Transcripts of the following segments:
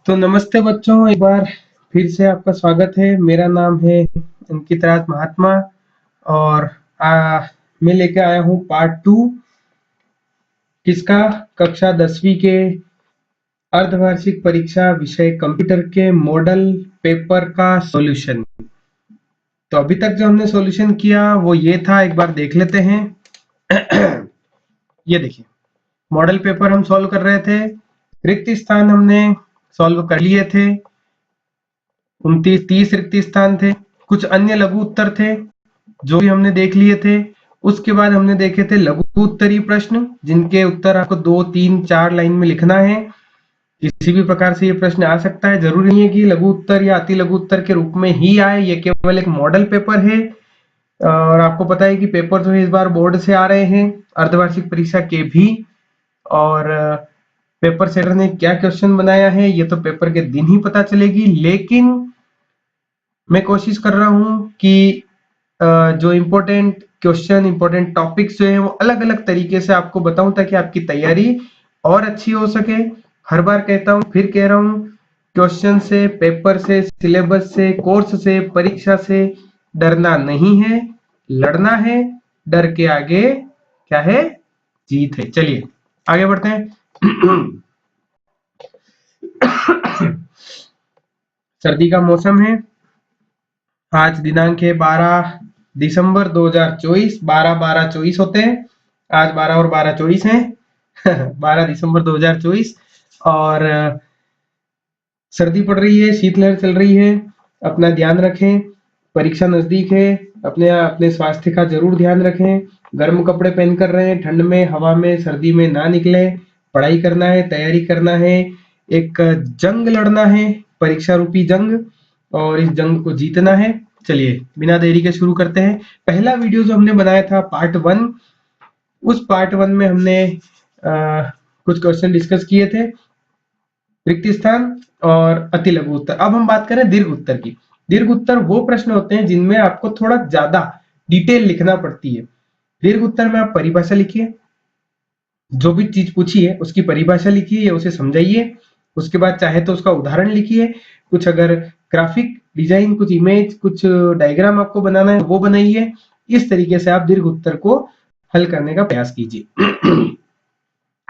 तो नमस्ते बच्चों, एक बार फिर से आपका स्वागत है। मेरा नाम है अंकित राज महात्मा और मैं लेकर आया हूँ पार्ट 2 किसका कक्षा 10वीं के अर्धवार्षिक परीक्षा विषय कंप्यूटर के मॉडल पेपर का सॉल्यूशन। तो अभी तक जो हमने सॉल्यूशन किया वो ये था, एक बार देख लेते हैं। ये देखिए, मॉडल पेपर हम सॉल्व कर रहे थे, रिक्त स्थान हमने सॉल्व कर लिए थे, 29-30 रिक्त स्थान थे। कुछ अन्य लघु उत्तर थे जो भी हमने देख लिए थे। उसके बाद हमने देखे थे लघु उत्तरीय प्रश्न, जिनके उत्तर आपको 2, 3, 4 लाइन में लिखना है। किसी भी प्रकार से ये प्रश्न आ सकता है, जरूरी नहीं है कि लघु उत्तर या अति लघु उत्तर के रूप में ही आए। ये केवल एक मॉडल पेपर है और आपको पता है कि पेपर जो है इस बार बोर्ड से आ रहे हैं, अर्धवार्षिक परीक्षा के भी। और पेपर सेटर ने क्या क्वेश्चन बनाया है ये तो पेपर के दिन ही पता चलेगी, लेकिन मैं कोशिश कर रहा हूं कि जो इम्पोर्टेंट क्वेश्चन, इम्पोर्टेंट टॉपिक्स जो है वो अलग अलग तरीके से आपको बताऊं, ताकि आपकी तैयारी और अच्छी हो सके। हर बार कहता हूं, फिर कह रहा हूं, क्वेश्चन से, पेपर से, सिलेबस से, कोर्स से, परीक्षा से डरना नहीं है, लड़ना है। डर के आगे क्या है? जीत है। चलिए आगे बढ़ते हैं। सर्दी का मौसम है। आज दिनांक है 12 दिसंबर 2024। 12-12-24 होते हैं। आज 12 और 12-24 हैं। 12 दिसंबर 2024 और सर्दी पड़ रही है, शीतलहर चल रही है। अपना ध्यान रखें, परीक्षा नजदीक है। अपने अपने स्वास्थ्य का जरूर ध्यान रखें। गर्म कपड़े पहन कर रहें, ठंड में, हवा में, सर्दी में ना निकले। पढ़ाई करना है, तैयारी करना है, एक जंग लड़ना है, परीक्षा रूपी जंग, और इस जंग को जीतना है। चलिए बिना देरी के शुरू करते हैं। पहला वीडियो जो हमने बनाया था पार्ट 1, उस पार्ट 1 में हमने कुछ क्वेश्चन डिस्कस किए थे, रिक्त स्थान और अति लघु उत्तर। अब हम बात करें दीर्घ उत्तर की। दीर्घ उत्तर वो प्रश्न होते हैं जिनमें आपको थोड़ा ज्यादा डिटेल लिखना पड़ती है। दीर्घ उत्तर में आप परिभाषा लिखिए, जो भी चीज पूछी है उसकी परिभाषा लिखिए या उसे समझाइए। उसके बाद चाहे तो उसका उदाहरण लिखिए। कुछ अगर ग्राफिक डिजाइन, कुछ इमेज, कुछ डायग्राम आपको बनाना है वो बनाइए। इस तरीके से आप दीर्घ उत्तर को हल करने का प्रयास कीजिए।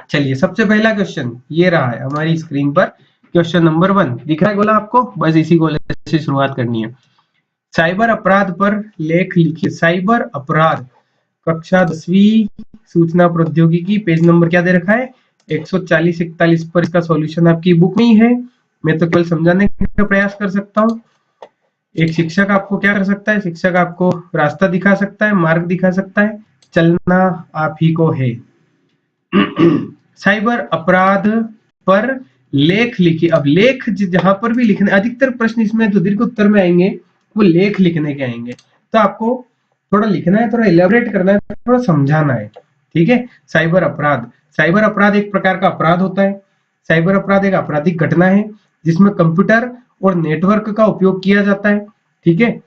चलिए सबसे पहला क्वेश्चन ये रहा है हमारी स्क्रीन पर। क्वेश्चन नंबर 1 दिख रहा है गोला आपको? बस इसी गोले से शुरुआत करनी है। साइबर अपराध पर लेख लिखिए। साइबर अपराध, कक्षा 10वीं, सूचना प्रौद्योगिकी, पेज नंबर क्या दे रखा है? 140-41 पर। इसका सॉल्यूशन आपकी बुक में ही है। मैं तो केवल समझाने का प्रयास कर सकता हूँ। एक शिक्षक आपको क्या कर सकता है? शिक्षक आपको रास्ता दिखा सकता है, मार्ग दिखा सकता है। चलना आप ही को है। साइबर अपराध पर लेख लिखिए। अब लेख जहां पर भी लिखने, अधिकतर प्रश्न इसमें जो दीर्घ उत्तर में आएंगे वो लेख लिखने के आएंगे। तो आपको थोड़ा लिखना है, थोड़ा इलेबोरेट करना है, थोड़ा समझाना है। ठीक है। साइबर अपराध, साइबर अपराध एक प्रकार का अपराध होता है। साइबर अपराध एक आपराधिक घटना है जिसमें कंप्यूटर और नेटवर्क का उपयोग किया जाता है। ठीक है।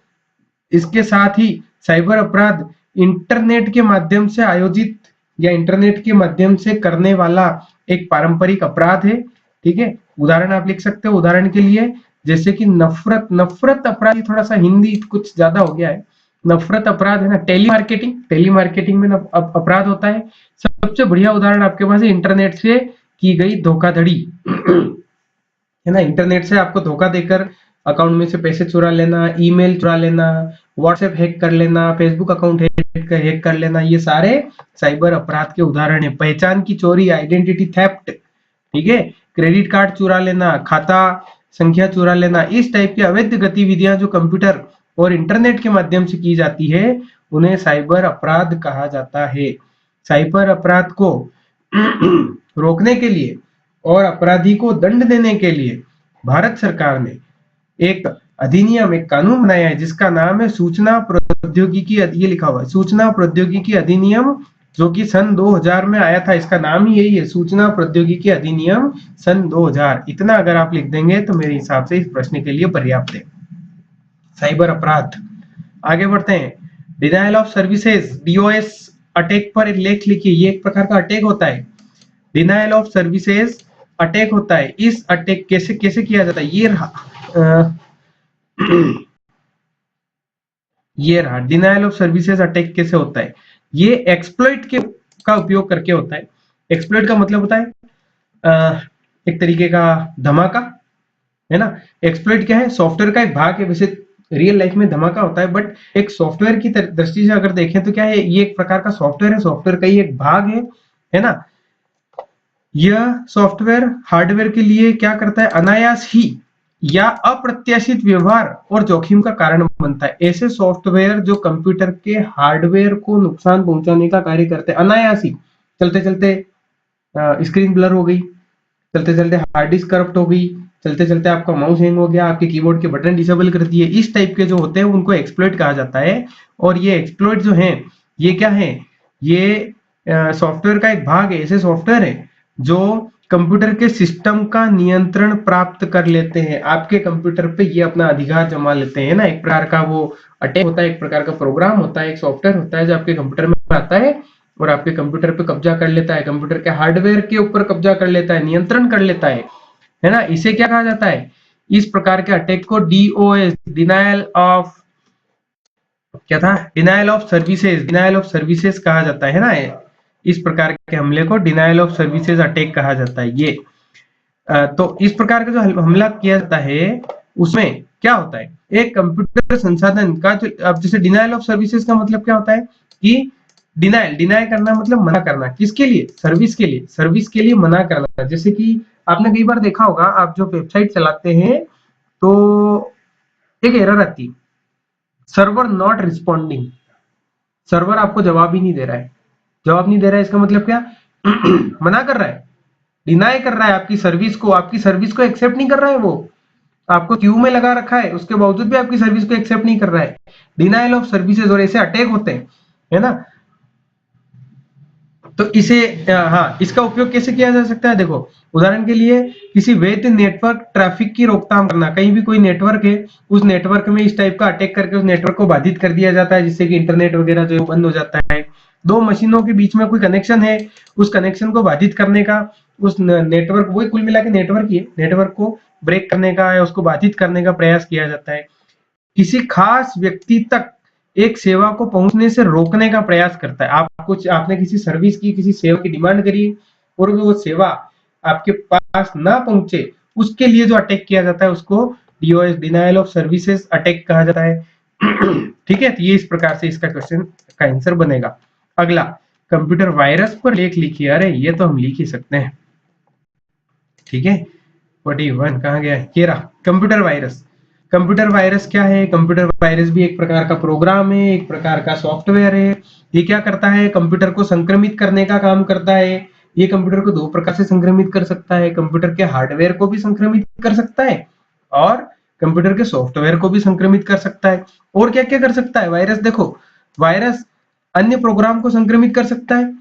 इसके साथ ही साइबर अपराध इंटरनेट के माध्यम से आयोजित या इंटरनेट के माध्यम से करने वाला एक पारंपरिक अपराध है। ठीक है। उदाहरण आप लिख सकते हो, उदाहरण के लिए जैसे कि नफरत, नफरत अपराध, थोड़ा सा हिंदी कुछ ज्यादा हो गया है। नफरत अपराध है ना। टेलीमार्केटिंग, टेलीमार्केटिंग में अपराध होता है। सबसे बढ़िया उदाहरण आपके पास है इंटरनेट से की गई धोखाधड़ी, है ना। इंटरनेट से आपको धोखा देकर अकाउंट में से पैसे चुरा लेना, ईमेल चुरा लेना, व्हाट्सएप हैक कर लेना, फेसबुक अकाउंट हैक कर लेना, ये सारे साइबर अपराध के उदाहरण है। पहचान की चोरी, आइडेंटिटी थेफ्ट, ठीक है। क्रेडिट कार्ड चुरा लेना, खाता संख्या चुरा लेना, इस टाइप की अवैध गतिविधियां जो कंप्यूटर और इंटरनेट के माध्यम से की जाती है उन्हें साइबर अपराध कहा जाता है। साइबर अपराध को रोकने के लिए और अपराधी को दंड देने के लिए भारत सरकार ने एक अधिनियम, एक कानून बनाया है जिसका नाम है सूचना प्रौद्योगिकी, ये लिखा हुआ है सूचना प्रौद्योगिकी अधिनियम, जो कि सन 2000 में आया था। इसका नाम ही यही है, सूचना प्रौद्योगिकी अधिनियम सन 2000। इतना अगर आप लिख देंगे तो मेरे हिसाब से इस प्रश्न के लिए पर्याप्त है। साइबर अपराध, आगे बढ़ते हैं। Denial of services, DOS attack पर एक लेख लिखिए। ये एक प्रकार का अटैक होता है। डिनायल ऑफ सर्विसेज अटैक होता है, इस अटैक कैसे कैसे किया जाता है, ये रहा डिनायल ऑफ सर्विसेज अटैक कैसे होता है। ये एक्सप्लॉइट के का उपयोग करके होता है। एक्सप्लॉइट का मतलब होता है एक तरीके का धमाका, है ना। एक्सप्लॉइट क्या है, सॉफ्टवेयर का एक भाग है। वैसे रियल लाइफ में धमाका होता है, बट एक सॉफ्टवेयर की दृष्टि से अगर देखें तो क्या है, ये एक प्रकार का सॉफ्टवेयर है, सॉफ्टवेयर का ही एक भाग है ना। यह सॉफ्टवेयर हार्डवेयर के लिए क्या करता है, अनायास ही या अप्रत्याशित व्यवहार और जोखिम का कारण बनता है। ऐसे सॉफ्टवेयर जो कंप्यूटर के हार्डवेयर को नुकसान पहुंचाने का कार्य करते हैं, अनायास ही, चलते चलते स्क्रीन ब्लर हो गई, चलते चलते हार्ड डिस्क करप्ट हो गई, चलते चलते आपका माउस हैंग हो गया, आपके कीबोर्ड के बटन डिसेबल कर दिए, इस टाइप के जो होते हैं उनको एक्सप्लॉइट कहा जाता है। और ये एक्सप्लॉइट जो है, ये क्या है, ये सॉफ्टवेयर का एक भाग है। ऐसे सॉफ्टवेयर है जो कंप्यूटर के सिस्टम का नियंत्रण प्राप्त कर लेते हैं, आपके कंप्यूटर पे ये अपना अधिकार जमा लेते हैं ना। एक प्रकार का वो अटैक होता है, एक प्रकार का प्रोग्राम होता है, एक सॉफ्टवेयर होता है जो आपके कंप्यूटर में आता है और आपके कंप्यूटर पे कब्जा कर लेता है, कंप्यूटर के हार्डवेयर के ऊपर कब्जा कर लेता है, नियंत्रण कर लेता है ना। इसे क्या कहा जाता है, इस प्रकार के अटैक को डीओएस, डिनायल ऑफ, क्या था, डिनायल ऑफ सर्विसेज कहा जाता है ना। इस प्रकार के हमले को डिनायल ऑफ सर्विसेज अटैक कहा जाता है। ये तो इस प्रकार का जो हमला किया जाता है उसमें क्या होता है, एक कंप्यूटर संसाधन का जो, अब जैसे डिनायल ऑफ सर्विसेज का मतलब क्या होता है कि डिनाय करना मतलब मना करना, किसके लिए, सर्विस के लिए मना करना। जैसे कि आपने कई बार देखा होगा, आप जो वेबसाइट चलाते हैं तो एक एरर आती है, सर्वर नॉट रिस्पॉन्डिंग, सर्वर आपको जवाब ही नहीं दे रहा है। जवाब नहीं दे रहा है इसका मतलब क्या, मना कर रहा है, डिनाय कर रहा है आपकी सर्विस को एक्सेप्ट नहीं कर रहा है। वो आपको क्यू में लगा रखा है, उसके बावजूद भी आपकी सर्विस को एक्सेप्ट नहीं कर रहा है, डिनायल ऑफ सर्विसेज। और ऐसे अटैक होते हैं, है ना। तो इसे हाँ, इसका उपयोग कैसे किया जा सकता है, देखो उदाहरण के लिए किसी वैध नेटवर्क ट्रैफिक की रोकथाम करना। कहीं भी कोई नेटवर्क है, उस नेटवर्क में इस टाइप का अटैक करके उस नेटवर्क को बाधित कर दिया जाता है, जिससे कि इंटरनेट वगैरह जो बंद हो जाता है। दो मशीनों के बीच में कोई कनेक्शन है, उस कनेक्शन को बाधित करने का, उस नेटवर्क, वही कुल मिला के नेटवर्क ही है, नेटवर्क को ब्रेक करने का या उसको बाधित करने का प्रयास किया जाता है। किसी खास व्यक्ति तक एक सेवा को पहुंचने से रोकने का प्रयास करता है। आपने किसी सर्विस की, किसी सेवा की डिमांड करी और वो सेवा आपके पास ना पहुंचे, उसके लिए जो अटैक किया जाता है उसको DOS, denial of services attack कहा जाता है। ठीक है, तो ये इस प्रकार से इसका क्वेश्चन का आंसर बनेगा। अगला, कंप्यूटर वायरस पर लेख लिखिए। अरे ये तो हम लिख ही सकते हैं, ठीक है। 41 कहाँ गया है, ये रहा कंप्यूटर वायरस। कंप्यूटर वायरस क्या है, कंप्यूटर वायरस भी एक प्रकार का प्रोग्राम है, एक प्रकार का सॉफ्टवेयर है। ये क्या करता है, कंप्यूटर को संक्रमित करने का काम करता है। ये कंप्यूटर को दो प्रकार से संक्रमित कर सकता है, कंप्यूटर के हार्डवेयर को भी संक्रमित कर सकता है और कंप्यूटर के सॉफ्टवेयर को भी संक्रमित कर सकता है। और क्या क्या कर सकता है वायरस, देखो वायरस अन्य प्रोग्राम को संक्रमित कर सकता है,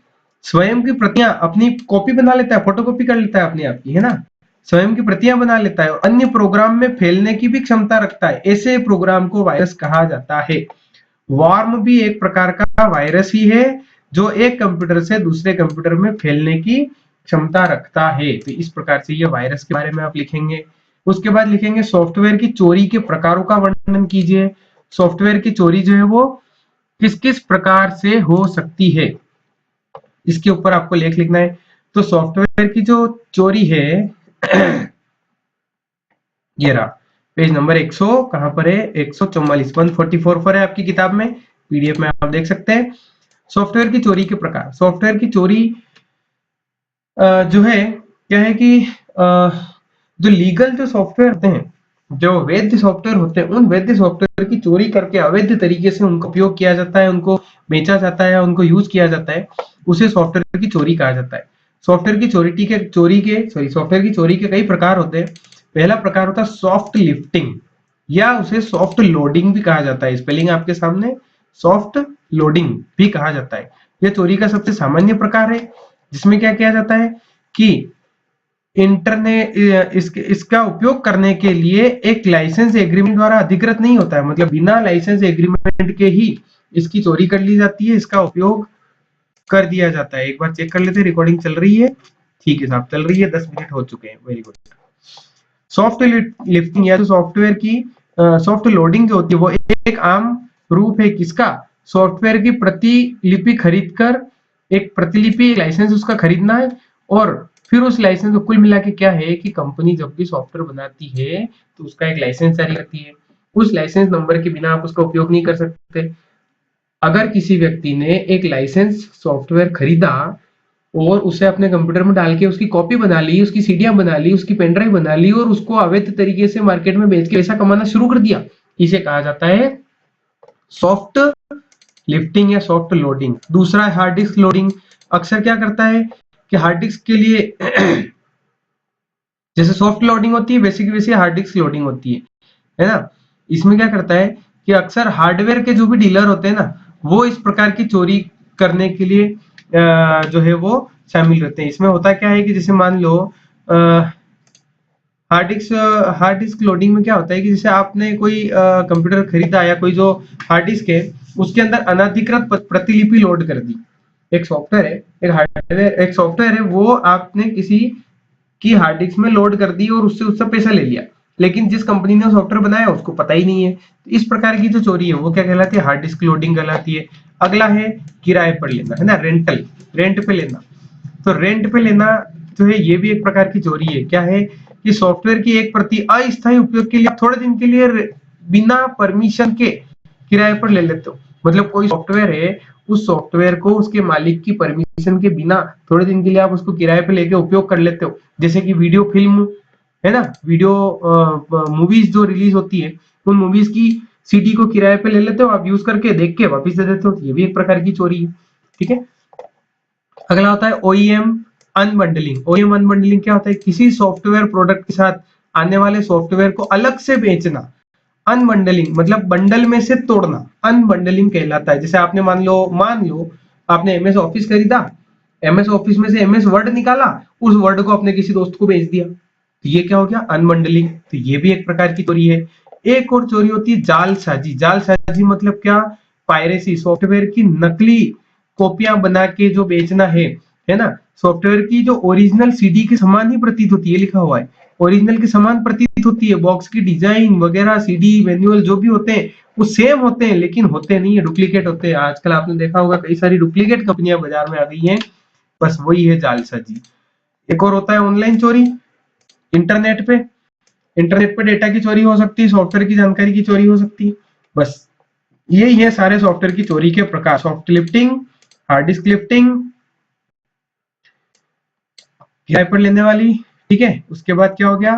स्वयं की प्रतियां, अपनी कॉपी बना लेता है, फोटोकॉपी कर लेता है अपनी आपकी, है ना, स्वयं की प्रतियां बना लेता है और अन्य प्रोग्राम में फैलने की भी क्षमता रखता है। ऐसे प्रोग्राम को वायरस कहा जाता है। वॉर्म भी एक प्रकार का वायरस ही है जो एक कंप्यूटर से दूसरे कंप्यूटर में फैलने की क्षमता रखता है। तो इस प्रकार से ये वायरस के बारे में आप लिखेंगे। उसके बाद लिखेंगे सॉफ्टवेयर की चोरी के प्रकारों का वर्णन कीजिए। सॉफ्टवेयर की चोरी जो है वो किस किस प्रकार से हो सकती है, इसके ऊपर आपको लेख लिखना है। तो सॉफ्टवेयर की जो चोरी है ये रहा पेज नंबर 100, कहां पर है, 144, 144 पर है आपकी किताब में, पीडीएफ में आप देख सकते हैं। सॉफ्टवेयर की चोरी के प्रकार। सॉफ्टवेयर की चोरी जो है क्या है कि जो लीगल जो सॉफ्टवेयर होते हैं, जो वैध सॉफ्टवेयर होते हैं, उन वैध सॉफ्टवेयर की चोरी करके अवैध तरीके से उनका उपयोग किया जाता है, उनको बेचा जाता है, उनको यूज किया जाता है, उसे सॉफ्टवेयर की चोरी कहा जाता है। सॉफ्टवेयर की चोरी के कई प्रकार होते हैं। पहला प्रकार होता है सॉफ्ट लिफ्टिंग या उसे सॉफ्ट लोडिंग भी कहा जाता है। स्पेलिंग आपके सामने, सॉफ्ट लोडिंग भी कहा जाता है। यह चोरी का सबसे सामान्य प्रकार है, जिसमें क्या किया जाता है कि इंटरनेट इसका उपयोग करने के लिए एक लाइसेंस एग्रीमेंट द्वारा अधिकृत नहीं होता है, मतलब बिना लाइसेंस एग्रीमेंट के ही इसकी चोरी कर ली जाती है, इसका उपयोग कर दिया जाता है। एक बार चेक कर लेते हैं, रिकॉर्डिंग चल रही है। ठीक है साहब, चल रही है, 10 मिनट हो चुके हैं, वेरी गुड। सॉफ्ट लिफ्टिंग या तो सॉफ्टवेयर की सॉफ्ट लोडिंग जो होती है वो एक आम रूप है किसका, सॉफ्टवेयर की प्रतिलिपि खरीद कर, एक प्रतिलिपि लाइसेंस उसका खरीदना है, और फिर उस लाइसेंस को कुल मिला के क्या है कि कंपनी जब भी सॉफ्टवेयर बनाती है तो उसका एक लाइसेंस जारी करती है, उस लाइसेंस नंबर के बिना आप उसका उपयोग नहीं कर सकते। अगर किसी व्यक्ति ने एक लाइसेंस सॉफ्टवेयर खरीदा और उसे अपने कंप्यूटर में डाल के उसकी कॉपी बना ली, उसकी सीडियां बना ली, उसकी पेन ड्राइव बना ली और उसको अवैध तरीके से मार्केट में बेच के पैसा कमाना शुरू कर दिया, इसे कहा जाता है सॉफ्ट लिफ्टिंग या सॉफ्ट लोडिंग। दूसरा है हार्ड डिस्क लोडिंग। अक्सर क्या करता है कि हार्ड डिस्क के लिए जैसे सॉफ्ट लोडिंग होती है वैसे की वैसे हार्ड डिस्क लोडिंग होती है ना। इसमें क्या करता है कि अक्सर हार्डवेयर के जो भी डीलर होते हैं ना, वो इस प्रकार की चोरी करने के लिए जो है वो शामिल रहते हैं। इसमें होता क्या है कि जैसे मान लो हार्ड डिस्क लोडिंग में क्या होता है कि जैसे आपने कोई कंप्यूटर खरीदा या कोई जो हार्ड डिस्क है उसके अंदर अनधिकृत प्रतिलिपि लोड कर दी। एक सॉफ्टवेयर है, एक हार्डवेयर, एक सॉफ्टवेयर है, वो आपने किसी की हार्ड डिस्क में लोड कर दी और उससे उससे पैसा ले लिया, लेकिन जिस कंपनी ने सॉफ्टवेयर बनाया उसको पता ही नहीं है। तो इस प्रकार की जो चोरी है वो क्या कहलाती है, हार्ड डिस्क लोडिंग कहलाती है। अगला है किराए पर लेना, है ना, रेंटल, रेंट पे लेना। तो रेंट पे लेना जो है ये भी एक प्रकार की चोरी है। क्या है कि सॉफ्टवेयर की एक प्रति अस्थायी उपयोग के लिए थोड़े दिन के लिए बिना परमिशन के किराए पर ले लेते हो। मतलब कोई सॉफ्टवेयर है, उस सॉफ्टवेयर को उसके मालिक की परमिशन के बिना थोड़े दिन के लिए आप उसको किराए पे लेके उपयोग कर लेते हो। जैसे कि वीडियो फिल्म है ना, वीडियो मूवीज जो रिलीज होती है उन मूवीज की सीडी को किराए पे ले लेते हो, आप यूज करके देख के वापिस दे देते हो, ये भी एक प्रकार की चोरी है। ठीक है, अगला होता है ओईएम अनबंडलिंग। ओईएम अनबंडलिंग क्या होता है, किसी सॉफ्टवेयर प्रोडक्ट के साथ आने वाले सॉफ्टवेयर को अलग से बेचना। अनबंडलिंग मतलब बंडल में से तोड़ना, अनबंडलिंग कहलाता है। जैसे आपने मान लो आपने एमएस ऑफिस खरीदा, एमएस ऑफिस में से एमएस वर्ड निकाला, उस वर्ड को अपने किसी दोस्त को बेच दिया, तो ये क्या हो गया, अनबंडलिंग। तो ये भी एक प्रकार की चोरी है। एक और चोरी होती है जालसाजी। जालसाजी मतलब क्या, पायरेसी, सॉफ्टवेयर की नकली कॉपियां बना के जो बेचना है ना। सॉफ्टवेयर की जो ओरिजिनल सीडी के समान ही प्रतीत होती है, लिखा हुआ है ओरिजिनल के समान प्रतीत होती है, बॉक्स की डिजाइन वगैरह, सीडी मैनुअल जो भी होते हैं वो सेम होते हैं, लेकिन होते नहीं है, डुप्लीकेट होते हैं। आजकल आपने देखा होगा कई सारी डुप्लीकेट कंपनियां बाजार में आ गई हैं, बस वही है जालसाजी। एक और होता है ऑनलाइन चोरी। इंटरनेट पे, इंटरनेट पे डेटा की चोरी हो सकती है, सॉफ्टवेयर की जानकारी की चोरी हो सकती है। बस यही है सारे सॉफ्टवेयर की चोरी के प्रकार, soft lifting, hard disk lifting, किराए पर लेने वाली। ठीक है, उसके बाद क्या हो गया,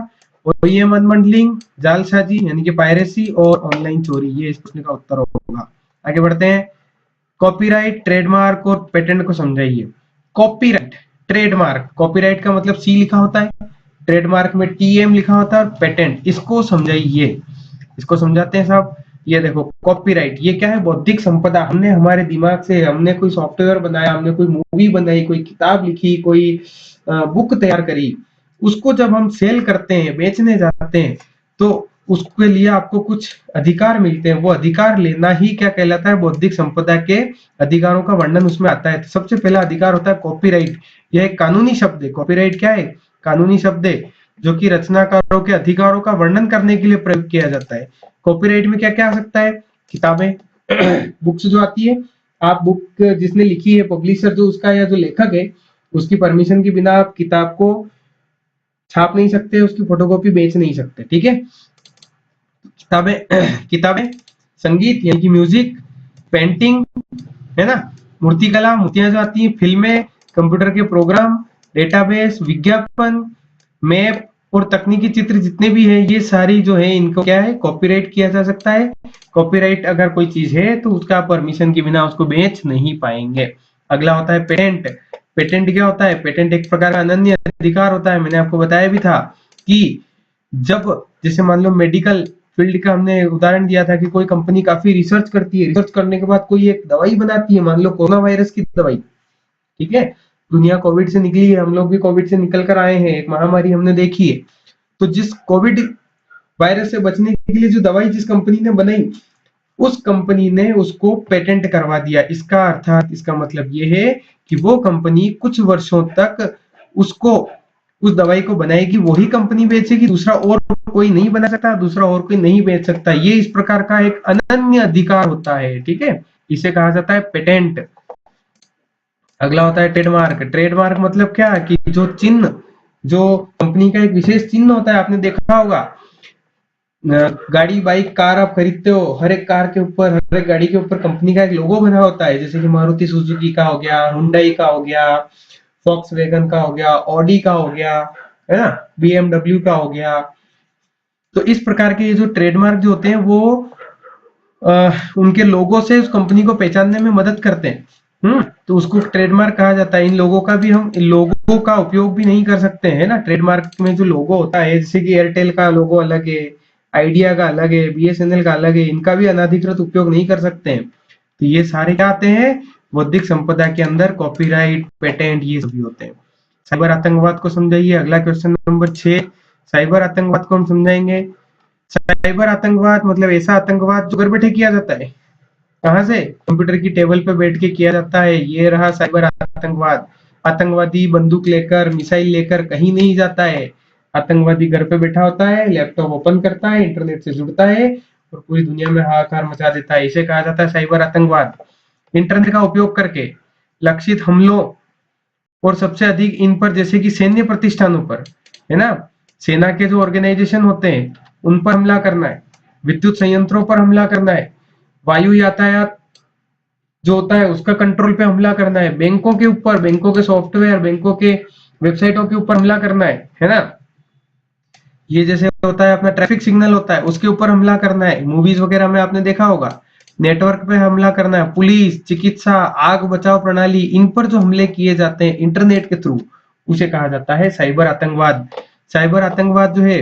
ओईएम अनबंडलिंग, जालसाजी यानी कि पायरेसी, और ऑनलाइन चोरी। ये इस प्रश्न का उत्तर होगा। आगे बढ़ते हैं, कॉपीराइट, ट्रेडमार्क और पेटेंट को समझाइए। कॉपीराइट, ट्रेडमार्क, कॉपीराइट का मतलब सी लिखा होता है, ट्रेडमार्क में टीएम लिखा होता है, और पेटेंट, इसको समझाइए। इसको समझाते हैं साहब। ये देखो कॉपीराइट, ये क्या है, बौद्धिक संपदा। हमने हमारे दिमाग से हमने कोई सॉफ्टवेयर बनाया, हमने कोई मूवी बनाई, कोई किताब लिखी, कोई बुक तैयार करी, उसको जब हम सेल करते हैं, बेचने जाते हैं, तो उसके लिए आपको कुछ अधिकार मिलते हैं। वो अधिकार लेना ही क्या कहलाता है, बौद्धिक संपदा के अधिकारों का वर्णन उसमें आता है। तो सबसे पहला अधिकार होता है कॉपीराइट। यह एक कानूनी शब्द है। कॉपीराइट क्या है, कानूनी शब्द है जो कि रचनाकारों के अधिकारों का वर्णन करने के लिए प्रयोग किया जाता है। कॉपीराइट में क्या क्या आ सकता है, किताबें बुक्स जो आती है, आप बुक जिसने लिखी है, पब्लिशर जो उसका या जो लेखक है, उसकी परमिशन के बिना आप किताब को छाप नहीं सकते, उसकी फोटोकॉपी बेच नहीं सकते। ठीक है, किताबें किताबें, संगीत यानी कि म्यूजिक, पेंटिंग, है ना, मूर्तिकला, मूर्तियां जो आती हैं, फिल्में, कंप्यूटर के प्रोग्राम, डेटाबेस, विज्ञापन, मैप और तकनीकी चित्र जितने भी है, ये सारी जो है इनको क्या है, कॉपीराइट किया जा सकता है। कॉपीराइट अगर कोई चीज है तो उसका परमिशन के बिना उसको बेच नहीं पाएंगे। अगला होता है पेटेंट। पेटेंट क्या होता है, पेटेंट एक प्रकार का अनन्य अधिकार होता है। मैंने आपको बताया भी था कि जब जैसे मान लो मेडिकल फील्ड का हमने उदाहरण दिया था कि कोई कंपनी काफी रिसर्च करती है, रिसर्च करने के बाद कोई एक दवाई बनाती है, मान लो कोरोना वायरस की दवाई। ठीक है, दुनिया कोविड से निकली है, हम लोग भी कोविड से निकल कर आए हैं, एक महामारी हमने देखी है। तो जिस कोविड वायरस से बचने के लिए जो दवाई जिस कंपनी ने बनाई, उस कंपनी ने उसको पेटेंट करवा दिया। इसका अर्थात इसका मतलब ये है कि वो कंपनी कुछ वर्षों तक उसको उस दवाई को बनाएगी वही कंपनी बेचेगी, दूसरा और कोई नहीं बना सकता, दूसरा और कोई नहीं बेच सकता। ये इस प्रकार का एक अनन्य अधिकार होता है, ठीक है, इसे कहा जाता है पेटेंट। अगला होता है ट्रेडमार्क। ट्रेडमार्क मतलब क्या कि जो चिन्ह, जो कंपनी का एक विशेष चिन्ह होता है, आपने देखा होगा गाड़ी बाइक कार आप खरीदते हो, हर एक कार के ऊपर, हर एक गाड़ी के ऊपर कंपनी का एक लोगो बना होता है, जैसे कि मारुति सुजुकी का हो गया, हुंडई का हो गया, फॉक्सवैगन का हो गया, ऑडी का हो गया, है ना, बीएमडब्ल्यू का हो गया। तो इस प्रकार के ये जो ट्रेडमार्क जो होते हैं वो उनके लोगो से उस कंपनी को पहचानने में मदद करते हैं। तो उसको ट्रेडमार्क कहा जाता है। इन लोगों का भी हम लोगों का उपयोग भी नहीं कर सकते हैं ना। ट्रेडमार्क में जो लोगो होता है, जैसे कि एयरटेल का लोगो अलग है, आइडिया का अलग है, बीएसएनएल का अलग है, इनका भी अनाधिकृत उपयोग नहीं कर सकते हैं। तो ये सारे क्या आते हैं, बौद्धिक संपदा के अंदर, कॉपीराइट, पेटेंट, ये सभी होते हैं। साइबर आतंकवाद को समझाइए। अगला क्वेश्चन नंबर 6, साइबर आतंकवाद को हम समझाएंगे। साइबर आतंकवाद मतलब ऐसा आतंकवाद जो घर बैठे किया जाता है। कहां से? कंप्यूटर की टेबल पे बैठ के किया जाता है। ये रहा साइबर आतंकवाद। आतंकवादी बंदूक लेकर, मिसाइल लेकर कहीं नहीं जाता है। आतंकवादी घर पे बैठा होता है, लैपटॉप ओपन करता है, इंटरनेट से जुड़ता है और पूरी दुनिया में हाहाकार मचा देता है। इसे कहा जाता है साइबर आतंकवाद। इंटरनेट का उपयोग करके लक्षित हमलों और सबसे अधिक इन पर, जैसे कि सैन्य प्रतिष्ठानों पर, है ना, सेना के जो ऑर्गेनाइजेशन होते हैं उन पर हमला करना है, विद्युत संयंत्रों पर हमला करना है, वायु यातायात जो होता है उसका कंट्रोल पे हमला करना है, बैंकों के ऊपर, बैंकों के सॉफ्टवेयर, बैंकों के वेबसाइटों के ऊपर हमला करना है ना। ये जैसे होता है अपना ट्रैफिक सिग्नल होता है उसके ऊपर हमला करना है। मूवीज वगैरह में आपने देखा होगा, नेटवर्क पे हमला करना है। पुलिस, चिकित्सा, आग बचाव प्रणाली, इन पर जो हमले किए जाते हैं इंटरनेट के थ्रू, उसे कहा जाता है साइबर आतंकवाद। साइबर आतंकवाद जो है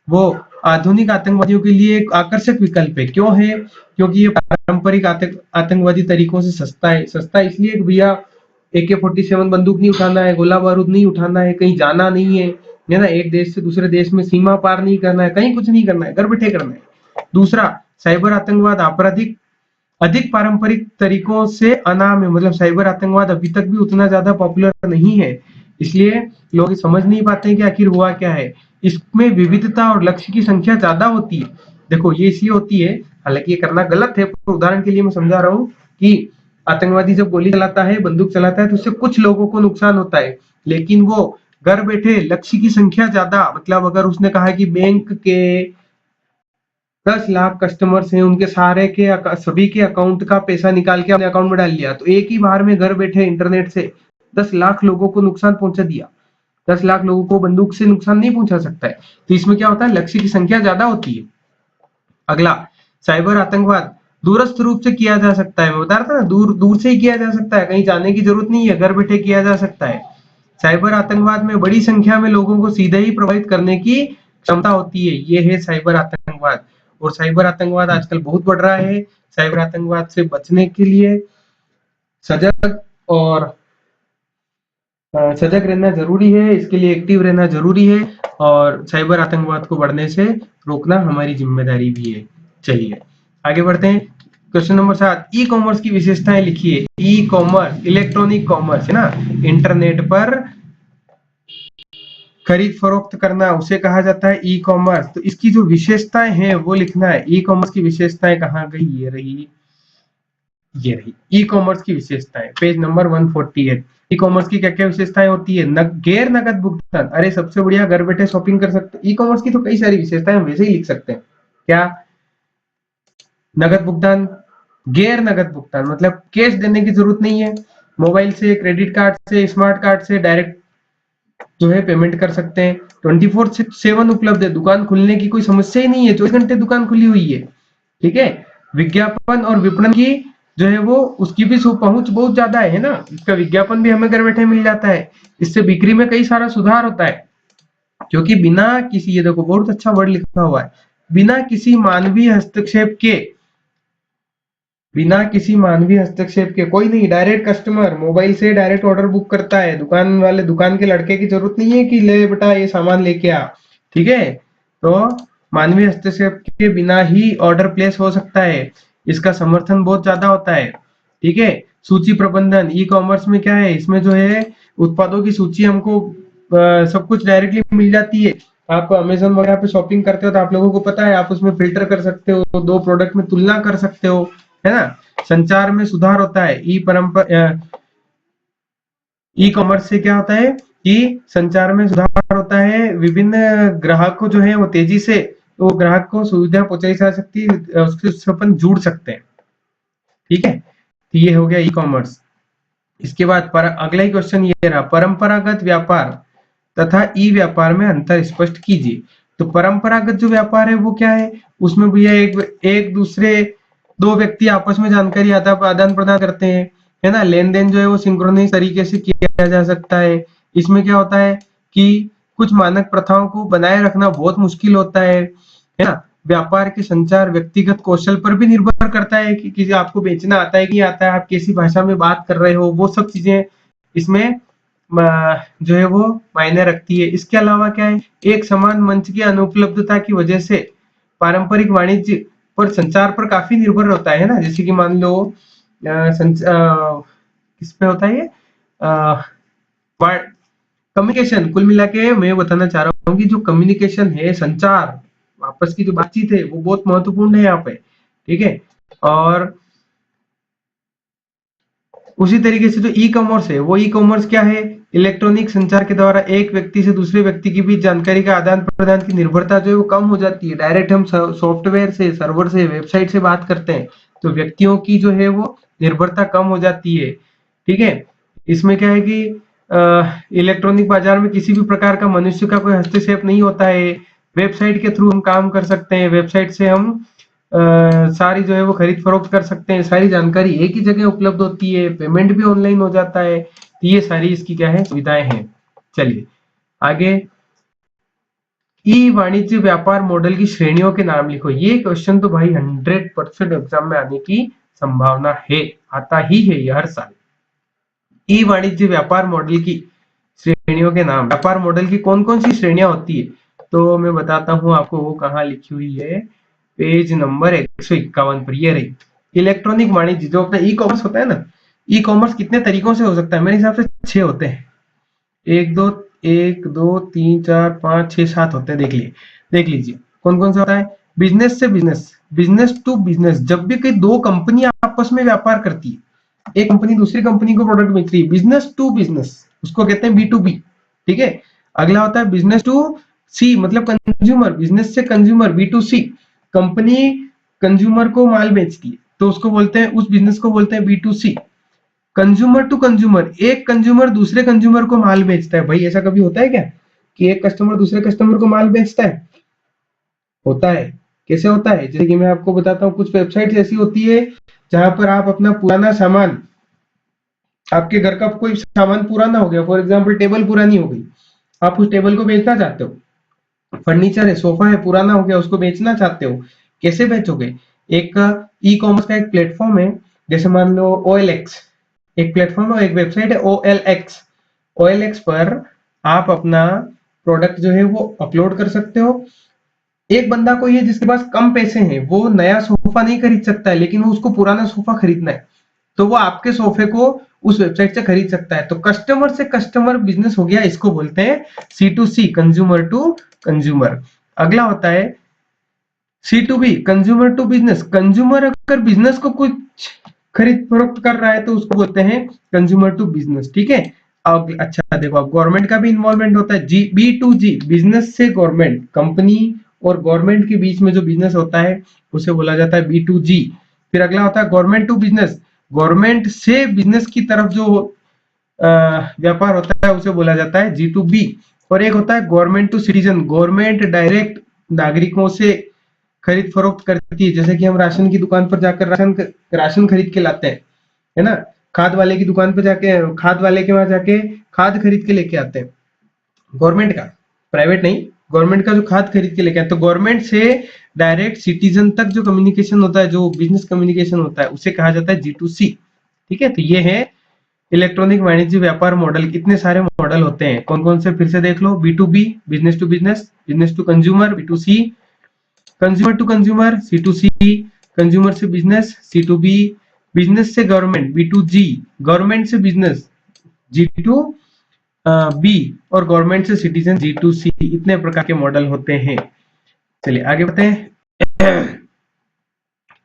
वो आधुनिक आतंकवादियों के लिए एक आकर्षक विकल्प है। क्यों है? क्योंकि ये पारंपरिक आतंकवादी तरीकों से सस्ता है। सस्ता इसलिए कि भैया AK-47 बंदूक नहीं उठाना है, गोला बारूद नहीं उठाना है, कहीं जाना नहीं है ना, एक देश से दूसरे देश में सीमा पार नहीं करना है, कहीं कुछ नहीं करना है, घर बैठे करना है। दूसरा, साइबर आतंकवाद आपराधिक अधिक पारंपरिक तरीकों से अनाम है। मतलब साइबर आतंकवाद अभी तक भी उतना ज्यादा पॉपुलर नहीं है, इसलिए लोग समझ नहीं पाते कि आखिर हुआ क्या है। इसमें विविधता और लक्ष्य की संख्या ज्यादा होती है। देखो ये इसलिए होती है, हालांकि ये करना गलत है, पर उदाहरण के लिए मैं समझा रहा हूँ कि आतंकवादी जब गोली चलाता है, बंदूक चलाता है, तो उससे कुछ लोगों को नुकसान होता है, लेकिन वो घर बैठे लक्ष्य की संख्या ज्यादा, मतलब अगर उसने कहा कि बैंक के 10 लाख कस्टमर्स हैं, उनके सारे के सभी के अकाउंट का पैसा निकाल के अपने अकाउंट में डाल लिया, तो एक ही बार में घर बैठे इंटरनेट से 10 लाख लोगों को नुकसान पहुंचा दिया। 10 लाख लोगों को बंदूक से नुकसान नहीं पहुंचा सकता है। तो इसमें क्या होता है, लक्ष्य की संख्या ज्यादा होती है। अगला, साइबर आतंकवाद दूरस्थ रूप से किया जा सकता है। मैं बता रहा था ना, दूर दूर से ही किया जा सकता है, कहीं जाने की जरूरत नहीं है, घर बैठे किया जा सकता है। साइबर आतंकवाद में बड़ी संख्या में लोगों को सीधे ही प्रभावित करने की क्षमता होती है। ये है साइबर आतंकवाद। और साइबर आतंकवाद आजकल बहुत बढ़ रहा है। साइबर आतंकवाद से बचने के लिए सजग और सजग रहना जरूरी है, इसके लिए एक्टिव रहना जरूरी है, और साइबर आतंकवाद को बढ़ने से रोकना हमारी जिम्मेदारी भी है। चलिए आगे बढ़ते हैं। क्वेश्चन नंबर 7, ई कॉमर्स की विशेषताएं लिखिए। ई कॉमर्स इलेक्ट्रॉनिक कॉमर्स है ना, इंटरनेट पर खरीद फरोख्त करना, उसे कहा जाता है ई कॉमर्स। तो इसकी जो विशेषताएं हैं वो लिखना है। ई कॉमर्स की विशेषताएं कहाँ गई? ये रही, ये रही ई कॉमर्स की विशेषताएं, पेज नंबर 148। ई कॉमर्स की क्या क्या विशेषताएं होती है? गैर नकद भुगतान, अरे सबसे बढ़िया, घर बैठे शॉपिंग कर सकते। ई कॉमर्स की तो कई सारी विशेषताएं हम वैसे ही लिख सकते हैं। क्या? नगद भुगतान, गैर नगद भुगतान मतलब कैश देने की जरूरत नहीं है, मोबाइल से, क्रेडिट कार्ड से, स्मार्ट कार्ड से डायरेक्ट जो है पेमेंट कर सकते हैं। 24/7 उपलब्ध है, दुकान खुलने की कोई समस्या ही नहीं है, 24 घंटे दुकान खुली हुई है। ठीक है। विज्ञापन और विपणन की जो है वो उसकी भी पहुंच बहुत ज्यादा है ना, इसका विज्ञापन भी हमें घर बैठे मिल जाता है। इससे बिक्री में कई सारा सुधार होता है, क्योंकि बिना किसी, ये देखो बहुत अच्छा वर्ड लिखा हुआ है, बिना किसी मानवीय हस्तक्षेप के, बिना किसी मानवीय हस्तक्षेप के, कोई नहीं, डायरेक्ट कस्टमर मोबाइल से डायरेक्ट ऑर्डर बुक करता है। दुकान वाले, दुकान के लड़के की जरूरत नहीं है कि ले बेटा ये सामान लेके आ। ठीक है। तो मानवीय हस्तक्षेप के बिना ही ऑर्डर प्लेस हो सकता है। इसका समर्थन बहुत ज्यादा होता है। ठीक है। सूची प्रबंधन, ई कॉमर्स में क्या है, इसमें जो है उत्पादों की सूची हमको सब कुछ डायरेक्टली मिल जाती है। आप अमेज़न वगैरह पे शॉपिंग करते हो तो आप लोगों को पता है, आप उसमें फ़िल्टर कर सकते हो, 2 प्रोडक्ट में तुलना कर सकते हो, है ना? संचार में सुधार होता है। ई-कॉमर्स से क्या होता है कि संचार में सुधार होता है, विभिन्न ग्राहक को जो है वो तेज़ी से वो ग्राहक को सुविधा पहुँचाई जा सकती है, उससे अपन जुड़ सकते हैं, ठीक है? तो ये हो गया ई-कॉमर्स। इसके बाद अगला ही क्वेश्चन ये रहा, परंपरागत व्यापार तथा ई व्यापार में अंतर स्पष्ट कीजिए। तो परंपरागत जो व्यापार है वो क्या है, उसमें भैया एक एक दूसरे दो व्यक्ति आपस में जानकारी आदान प्रदान करते हैं, है ना? लेन देन जो है वो सिंक्रोनाइज तरीके से किया जा सकता है। इसमें क्या होता है कि कुछ मानक प्रथाओं को बनाए रखना बहुत मुश्किल होता है ना? व्यापार के संचार व्यक्तिगत कौशल पर भी निर्भर करता है कि किसी आपको बेचना आता है कि नहीं आता है, आप कैसी भाषा में बात कर रहे हो, वो सब चीजें इसमें जो है वो मायने रखती है। इसके अलावा क्या है, एक समान मंच की अनुपलब्धता की वजह से पारंपरिक वाणिज्य पर संचार पर काफी निर्भर होता है ना? जैसे कि मान लो किस पे होता है ये कम्युनिकेशन। कुल मिला के मैं बताना चाह रहा हूँ कि जो कम्युनिकेशन है, संचार, आपस की जो बातचीत है वो बहुत महत्वपूर्ण है यहाँ पे, ठीक है? और उसी तरीके से जो ई कॉमर्स है, वो ई कॉमर्स क्या है, इलेक्ट्रॉनिक संचार के द्वारा एक व्यक्ति से दूसरे व्यक्ति के बीच जानकारी का आदान प्रदान की निर्भरता जो है वो कम हो जाती है। डायरेक्ट हम सॉफ्टवेयर से, सर्वर से, वेबसाइट से बात करते हैं, तो व्यक्तियों की जो है वो निर्भरता कम हो जाती है, ठीक है? इसमें क्या है कि इलेक्ट्रॉनिक बाजार में किसी भी प्रकार का मनुष्य का कोई हस्तक्षेप नहीं होता है। वेबसाइट के थ्रू हम काम कर सकते हैं, वेबसाइट से हम सारी जो है वो खरीद फरोख्त कर सकते हैं, सारी जानकारी एक ही जगह उपलब्ध होती है, पेमेंट भी ऑनलाइन हो जाता है। तो ये सारी इसकी क्या है, सुविधाएं हैं। चलिए आगे, ई वाणिज्य व्यापार मॉडल की श्रेणियों के नाम लिखो। ये क्वेश्चन तो भाई 100% एग्जाम में आने की संभावना है, आता ही है ये हर साल। ई वाणिज्य व्यापार मॉडल की श्रेणियों के नाम, व्यापार मॉडल की कौन कौन सी श्रेणियां होती है, तो मैं बताता हूं आपको, वो कहाँ लिखी हुई है, पेज नंबर 151 पर ये रही। इलेक्ट्रॉनिक वाणिज्य, जो अपना ई कॉमर्स होता है ना, ई कॉमर्स कितने तरीकों से हो सकता है, मेरे हिसाब से 6 होते हैं। एक दो तीन चार पाँच छह सात होते हैं, देख लीजिए कौन कौन सा होता है। बिजनेस से बिजनेस, बिजनेस टू बिजनेस, जब भी कोई दो कंपनी आपस में व्यापार करती है, एक कंपनी दूसरी कंपनी को प्रोडक्ट बेच रही है, बिजनेस टू बिजनेस, उसको कहते हैं B2B, ठीक है? अगला होता है बिजनेस टू सी, मतलब कंज्यूमर, बिजनेस से कंज्यूमर, B2C, कंपनी कंज्यूमर को माल बेचती है तो उसको बोलते हैं, उस बिजनेस को बोलते हैं B2C। कंज्यूमर टू कंज्यूमर, एक कंज्यूमर दूसरे कंज्यूमर को माल बेचता है। भाई ऐसा कभी होता है क्या कि एक कस्टमर दूसरे कस्टमर को माल बेचता है? होता है। कैसे होता है, जैसे कि मैं आपको बताता हूँ, कुछ वेबसाइट ऐसी होती है जहां पर आप अपना पुराना सामान, आपके घर का कोई सामान पुराना हो गया, फॉर एग्जाम्पल टेबल पुरानी हो गई, आप उस टेबल को बेचना चाहते हो, फर्नीचर है, सोफा है, पुराना हो गया, उसको बेचना चाहते हो, कैसे बेचोगे? एक ई कॉमर्स का एक प्लेटफॉर्म है, जैसे मान लो OLX, एक प्लेटफॉर्म है, एक वेबसाइट है OLX। OLX पर आप अपना प्रोडक्ट जो है वो अपलोड कर सकते हो। एक बंदा कोई है जिसके पास कम पैसे हैं, वो नया सोफा नहीं खरीद सकता है, लेकिन वो उसको पुराना सोफा खरीदना है, तो वो आपके सोफे को उस वेबसाइट से खरीद सकता है। तो कस्टमर से कस्टमर बिजनेस हो गया, इसको बोलते हैं C2C, कंज्यूमर टू कंज्यूमर। अगला होता है C2B, consumer to business. Consumer अगर बिजनेस को कुछ खरीद फरोख्त कर रहा है तो उसको बोलते हैं कंज्यूमर टू बिजनेस, ठीक है? अब अच्छा देखो, अब गवर्नमेंट का भी इन्वॉल्वमेंट होता है, B2G, बिजनेस से गवर्नमेंट, कंपनी और गवर्नमेंट के बीच में जो बिजनेस होता है उसे बोला जाता है B2G। फिर अगला होता है गवर्नमेंट टू बिजनेस, गवर्नमेंट से बिजनेस की तरफ जो व्यापार होता है उसे बोला जाता है G2B। और एक होता है government to citizen, government direct नागरिकों से खरीद फरोख्त करती है, जैसे कि हम राशन की दुकान पर जाकर राशन खरीद के लाते हैं, है ना? खाद वाले की दुकान पर जाके, खाद वाले के वहां जाके खाद खरीद के लेके आते हैं, गवर्नमेंट का, प्राइवेट नहीं, गवर्नमेंट का जो खाद खरीद के लेके आते, तो गवर्नमेंट से डायरेक्ट सिटीजन तक जो कम्युनिकेशन होता है, जो बिजनेस कम्युनिकेशन होता है, उसे कहा जाता है G2C, ठीक है? तो ये है इलेक्ट्रॉनिक वाणिज्य व्यापार मॉडल। कितने सारे मॉडल होते हैं, कौन कौन से, फिर से देख लो। B2B, business to business, business to consumer B2C, consumer to consumer C2C, consumer से बिजनेस C2B, बिजनेस से गवर्नमेंट B2G, गवर्नमेंट से बिजनेस G2, बी और गवर्नमेंट से सिटीजन G2C, इतने प्रकार के मॉडल होते हैं। चलिए आगे बढ़ते हैं।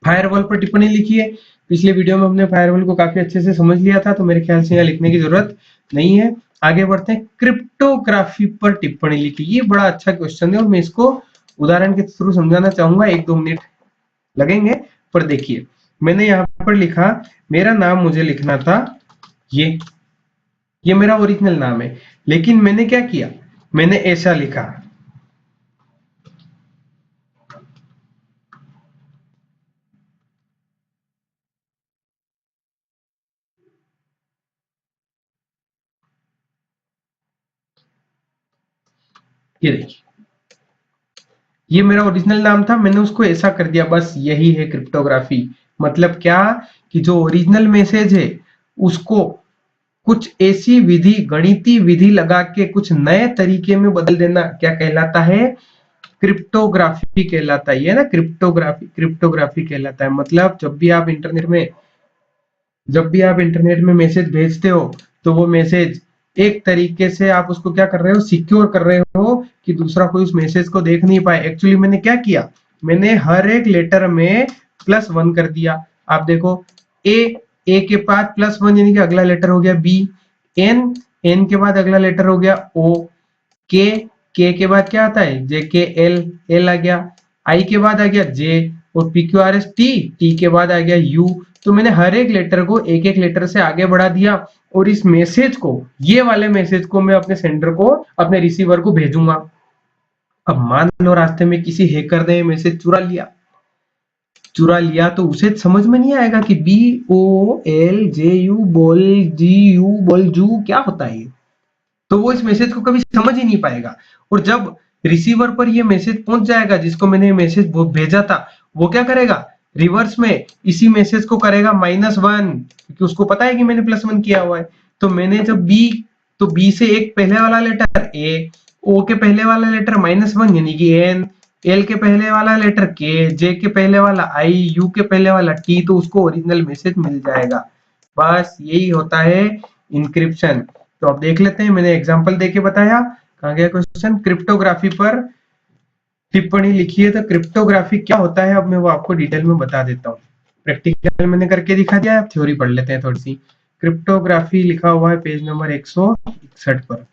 फायरवॉल पर टिप्पणी लिखिए। पिछले वीडियो में हमने फायरवॉल को काफी अच्छे से समझ लिया था, तो मेरे ख्याल से यहाँ लिखने की जरूरत नहीं है। आगे बढ़ते हैं, क्रिप्टोग्राफी पर टिप्पणी लिखिए। ये बड़ा अच्छा क्वेश्चन है और मैं इसको उदाहरण के थ्रू समझाना चाहूंगा, 1-2 मिनट लगेंगे। पर देखिए मैंने यहाँ पर लिखा, मेरा नाम मुझे लिखना था ये मेरा ओरिजिनल नाम है, लेकिन मैंने क्या किया, मैंने ऐसा लिखा। ये देखिए, ये मेरा ओरिजिनल नाम था, मैंने उसको ऐसा कर दिया, बस यही है क्रिप्टोग्राफी। मतलब क्या, कि जो ओरिजिनल मैसेज है उसको कुछ ऐसी विधि, गणितीय विधि लगा के कुछ नए तरीके में बदल देना क्या कहलाता है, क्रिप्टोग्राफी कहलाता है। ये ना क्रिप्टोग्राफी कहलाता है। मतलब जब भी आप इंटरनेट में मैसेज भेजते हो, तो वो मैसेज एक तरीके से आप उसको क्या कर रहे हो, सिक्योर कर रहे हो कि दूसरा कोई उस मैसेज को देख नहीं पाए। एक्चुअली मैंने क्या किया, मैंने हर एक लेटर में +1 कर दिया। आप देखो, ए के बाद +1 यानी कि अगला लेटर हो गया बी, एन के बाद अगला लेटर हो गया ओ, के के बाद क्या आता है, जे के एल आ गया, आई के बाद आ गया जे, और P Q R S T के बाद आ गया यू। तो मैंने हर एक लेटर को एक एक लेटर से आगे बढ़ा दिया, और इस मैसेज को, ये वाले मैसेज को मैं अपने सेंडर को, अपने रिसीवर को भेजूंगा। अब मान लो रास्ते में किसी हैकर ने मैसेज चुरा लिया, तो उसे समझ में नहीं आएगा कि BOLJU बोल जी यू बोल जू क्या होता है, तो वो इस मैसेज को कभी समझ ही नहीं पाएगा। और जब रिसीवर पर ये मैसेज पहुंच जाएगा, जिसको मैंने मैसेज भेजा था, वो क्या करेगा, रिवर्स में इसी मैसेज को करेगा -1, क्योंकि उसको पता है कि मैंने +1 किया हुआ है। तो मैंने जब तो बी से एक पहले वाला लेटर ए, ओ के पहले वाला लेटर -1 यानी कि एन, एल के पहले वाला लेटर के, जे के पहले वाला आई, यू के पहले वाला टी, तो उसको ओरिजिनल मैसेज मिल जाएगा। बस यही होता है इंक्रिप्शन। तो अब देख लेते हैं, मैंने एग्जांपल देके बताया। कहाँ गया क्वेश्चन, क्रिप्टोग्राफी पर टिप्पणी लिखी है। तो क्रिप्टोग्राफी क्या होता है, अब मैं वो आपको डिटेल में बता देता हूँ। प्रैक्टिकल मैंने करके दिखा दिया, अब थ्योरी पढ़ लेते हैं थोड़ी सी। क्रिप्टोग्राफी लिखा हुआ है पेज नंबर 161 पर,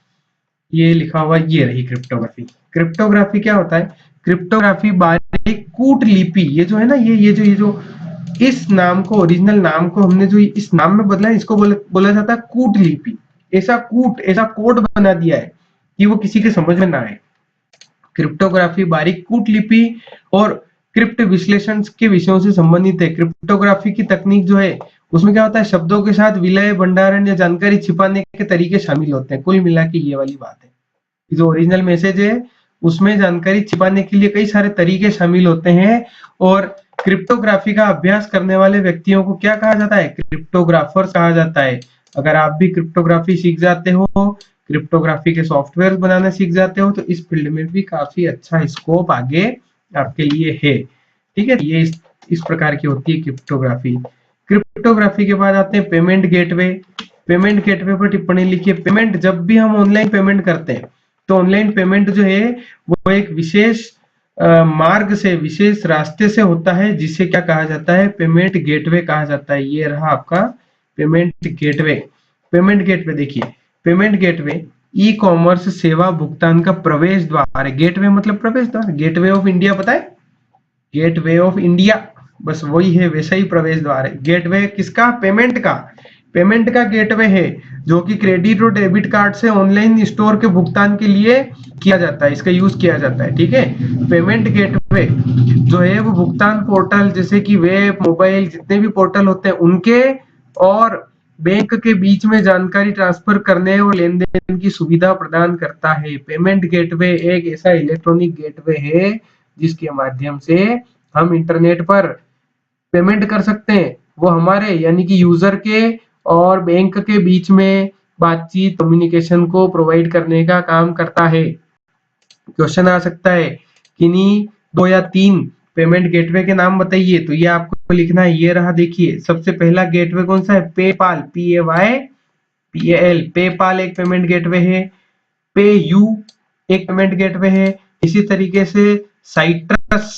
ये लिखा हुआ, ये रही क्रिप्टोग्राफी। क्रिप्टोग्राफी क्या होता है, क्रिप्टोग्राफी बारीक कूटलिपि, ये जो है ना, ये जो इस नाम को, ओरिजिनल नाम को हमने जो इस नाम में बदला है, इसको बोला जाता है कूटलिपि। ऐसा कोड बना दिया है कि वो किसी के समझ में ना आए। क्रिप्टोग्राफी बारीक कूटलिपि और क्रिप्ट विश्लेषण के विषयों से संबंधित है। क्रिप्टोग्राफी की तकनीक जो है, उसमें क्या होता है, शब्दों के साथ विलय, भंडारण या जानकारी छिपाने के तरीके शामिल होते हैं। कुल मिला के ये वाली बात है, जो ओरिजिनल मैसेज है उसमें जानकारी छिपाने के लिए कई सारे तरीके शामिल होते हैं। और क्रिप्टोग्राफी का अभ्यास करने वाले व्यक्तियों को क्या कहा जाता है, क्रिप्टोग्राफर्स कहा जाता है। अगर आप भी क्रिप्टोग्राफी सीख जाते हो, क्रिप्टोग्राफी के सॉफ्टवेयर बनाना सीख जाते हो, तो इस फील्ड में भी काफी अच्छा स्कोप आगे आपके लिए है। ठीक है, ये इस प्रकार की होती है क्रिप्टोग्राफी। क्रिप्टोग्राफी के बाद आते हैं पेमेंट गेटवे। पेमेंट गेटवे पर टिप्पणी लिखिए। पेमेंट, जब भी हम ऑनलाइन पेमेंट करते हैं, तो ऑनलाइन पेमेंट जो है वो एक विशेष मार्ग से, विशेष रास्ते से होता है, जिसे क्या कहा जाता है, पेमेंट गेटवे कहा जाता है। ये रहा आपका पेमेंट गेटवे। पेमेंट गेटवे देखिए, पेमेंट गेटवे ई कॉमर्स सेवा भुगतान का प्रवेश द्वार है। गेटवे मतलब प्रवेश द्वार। गेटवे ऑफ इंडिया पता है, गेटवे ऑफ इंडिया, बस वही है, वैसा ही प्रवेश द्वार है। गेटवे किसका, पेमेंट का गेटवे है, जो कि क्रेडिट और डेबिट कार्ड से ऑनलाइन स्टोर के भुगतान के लिए किया जाता है, इसका यूज किया जाता है। ठीक है, पेमेंट गेटवे जो है वो भुगतान पोर्टल, जैसे कि वेब, मोबाइल, जितने भी पोर्टल होते हैं उनके और बैंक के बीच में जानकारी ट्रांसफर करने और लेन देन की सुविधा प्रदान करता है। पेमेंट गेटवे एक ऐसा इलेक्ट्रॉनिक गेटवे है जिसके माध्यम से हम इंटरनेट पर पेमेंट कर सकते हैं। वो हमारे यानी कि यूजर के और बैंक के बीच में बातचीत, कम्युनिकेशन को प्रोवाइड करने का काम करता है। क्वेश्चन आ सकता है, किन्हीं 2 या 3 पेमेंट गेटवे के नाम बताइए। तो ये आपको लिखना है, ये रहा देखिए। सबसे पहला गेटवे कौन सा है, पेपाल, PAY PAL पेपाल एक पेमेंट गेटवे है, पेयू एक पेमेंट गेटवे है, इसी तरीके से साइट्रस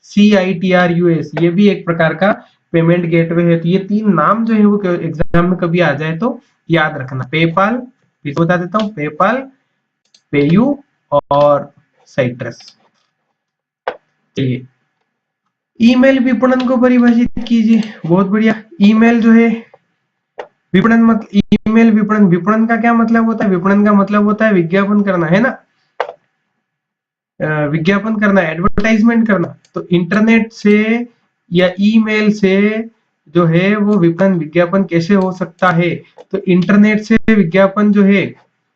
CITRUS ये भी एक प्रकार का पेमेंट गेटवे है। तो ये तीन नाम जो है वो एग्जाम में कभी आ जाए तो याद रखना, पेपाल, फिर बता देता हूँ, पेपाल, पेयू और साइट्रस। चलिए ईमेल विपणन को परिभाषित कीजिए। बहुत बढ़िया। ईमेल जो है विपणन ईमेल विपणन, विपणन का क्या मतलब होता है? विपणन का मतलब होता है विज्ञापन करना, है ना, विज्ञापन करना, एडवर्टाइजमेंट करना। तो इंटरनेट से या ईमेल से जो है वो विपणन विज्ञापन कैसे हो सकता है? तो इंटरनेट से विज्ञापन जो है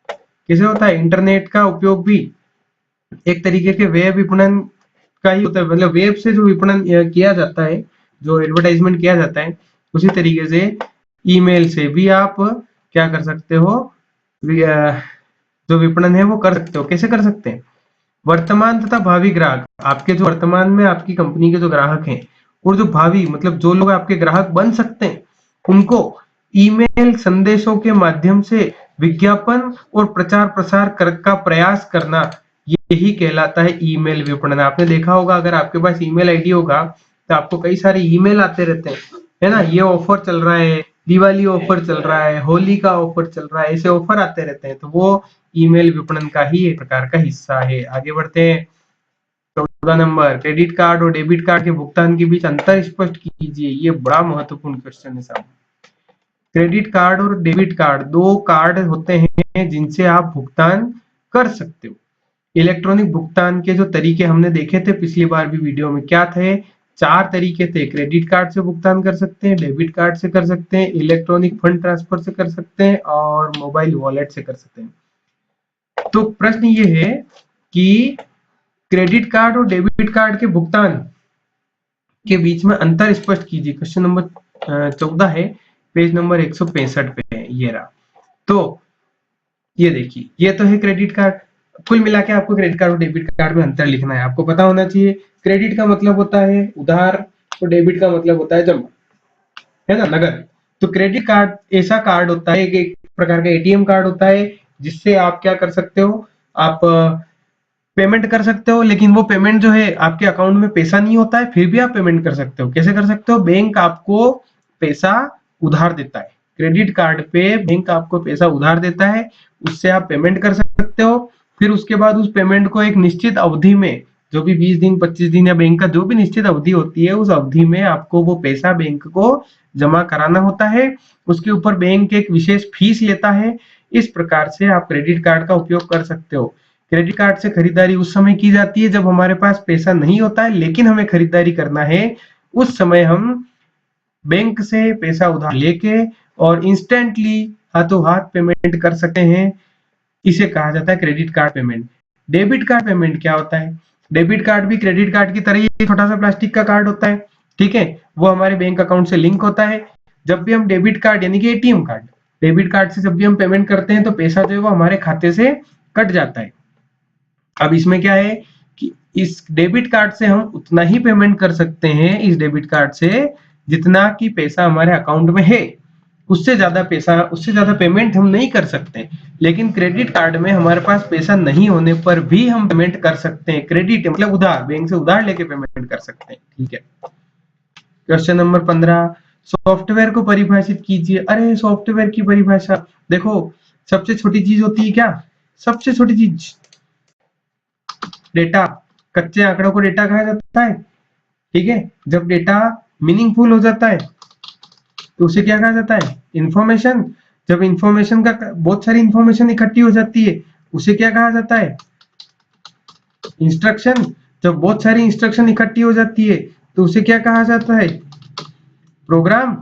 कैसे होता है? इंटरनेट का उपयोग भी एक तरीके के वेब विपणन का ही होता है, मतलब वेब से जो विपणन किया जाता है, जो एडवर्टाइजमेंट किया जाता है, उसी तरीके से ईमेल से भी आप क्या कर सकते हो, जो विपणन है वो कर सकते हो। कैसे कर सकते हैं? वर्तमान तथा भावी ग्राहक, आपके जो वर्तमान में आपकी कंपनी के जो ग्राहक हैं और जो भावी मतलब जो लोग आपके ग्राहक बन सकते हैं, उनको ईमेल संदेशों के माध्यम से विज्ञापन और प्रचार प्रसार का प्रयास करना, यही कहलाता है ईमेल विपणन। आपने देखा होगा अगर आपके पास ईमेल आईडी होगा तो आपको कई सारे ईमेल आते रहते हैं, है ना, ये ऑफर चल रहा है, दिवाली ऑफर चल रहा है, होली का ऑफर चल रहा है, ऐसे ऑफर आते रहते हैं। तो वो ईमेल विपणन का ही एक प्रकार का हिस्सा है। आगे बढ़ते हैं। 14 नंबर, क्रेडिट कार्ड और डेबिट कार्ड के भुगतान के बीच अंतर स्पष्ट कीजिए। ये बड़ा महत्वपूर्ण क्वेश्चन है साहब। क्रेडिट कार्ड और डेबिट कार्ड दो कार्ड होते हैं जिनसे आप भुगतान कर सकते हो। इलेक्ट्रॉनिक भुगतान के जो तरीके हमने देखे थे पिछली बार भी वीडियो में, क्या थे? 4 तरीके थे। क्रेडिट कार्ड से भुगतान कर सकते हैं, डेबिट कार्ड से कर सकते हैं, इलेक्ट्रॉनिक फंड ट्रांसफर से कर सकते हैं और मोबाइल वॉलेट से कर सकते हैं। तो प्रश्न ये है कि क्रेडिट कार्ड और डेबिट कार्ड के भुगतान के बीच में अंतर स्पष्ट कीजिए। क्वेश्चन नंबर 14 है, पेज नंबर 165 पे है, ये रहा। तो ये देखिए, ये तो है क्रेडिट कार्ड। कुल मिला के आपको क्रेडिट कार्ड और डेबिट कार्ड में अंतर लिखना है। आपको पता होना चाहिए क्रेडिट का मतलब होता है उधार और डेबिट का मतलब होता है जमा, है ना, नगद। तो क्रेडिट कार्ड ऐसा कार्ड होता है, एक प्रकार का एटीएम कार्ड होता है जिससे आप क्या कर सकते हो, आप पेमेंट कर सकते हो, लेकिन वो पेमेंट जो है आपके अकाउंट में पैसा नहीं होता है, फिर भी आप पेमेंट कर सकते हो। कैसे कर सकते हो? बैंक आपको पैसा उधार देता है, क्रेडिट कार्ड पे बैंक आपको पैसा उधार देता है, उससे आप पेमेंट कर सकते हो। फिर उसके बाद उस पेमेंट को एक निश्चित अवधि में, जो भी 20 दिन 25 दिन या बैंक का जो भी निश्चित अवधि होती है, उस अवधि में आपको वो पैसा बैंक को जमा कराना होता है। उसके ऊपर बैंक एक विशेष फीस लेता है। इस प्रकार से आप क्रेडिट कार्ड का उपयोग कर सकते हो। क्रेडिट कार्ड से खरीदारी उस समय की जाती है जब हमारे पास पैसा नहीं होता है लेकिन हमें खरीदारी करना है। उस समय हम बैंक से पैसा उधार लेके और इंस्टेंटली हाथों हाथ पेमेंट कर सकते हैं। इसे कहा जाता है credit card payment. Debit card payment क्या होता है? डेबिट कार्ड भी क्रेडिट कार्ड की तरह ही छोटा सा प्लास्टिक का कार्ड होता है, ठीक है। वो हमारे बैंक अकाउंट से लिंक होता है। जब भी हम डेबिट कार्ड यानी कि एटीएम कार्ड, डेबिट कार्ड से जब भी हम पेमेंट करते हैं तो पैसा जो है वो हमारे खाते से कट जाता है। अब इसमें क्या है कि इस डेबिट कार्ड से हम उतना ही पेमेंट कर सकते हैं, इस डेबिट कार्ड से जितना कि पैसा हमारे अकाउंट में है, उससे ज्यादा पैसा, उससे ज्यादा पेमेंट हम नहीं कर सकते। लेकिन क्रेडिट कार्ड में हमारे पास पैसा नहीं होने पर भी हम पेमेंट कर सकते हैं। क्रेडिट मतलब उधार, बैंक से उधार लेके पेमेंट कर सकते हैं, ठीक है। क्वेश्चन नंबर 15, सॉफ्टवेयर को परिभाषित कीजिए। अरे सॉफ्टवेयर की परिभाषा देखो, सबसे छोटी चीज होती है क्या? सबसे छोटी चीज डेटा। कच्चे आंकड़ों को डेटा कहा जाता है, ठीक है। जब डेटा मीनिंगफुल हो जाता है तो उसे क्या कहा जाता है? इंफॉर्मेशन। जब इंफॉर्मेशन का बहुत सारी इंफॉर्मेशन इकट्ठी हो जाती है उसे क्या कहा जाता है? इंस्ट्रक्शन। जब बहुत सारी इंस्ट्रक्शन इकट्ठी हो जाती है तो उसे क्या कहा जाता है? प्रोग्राम।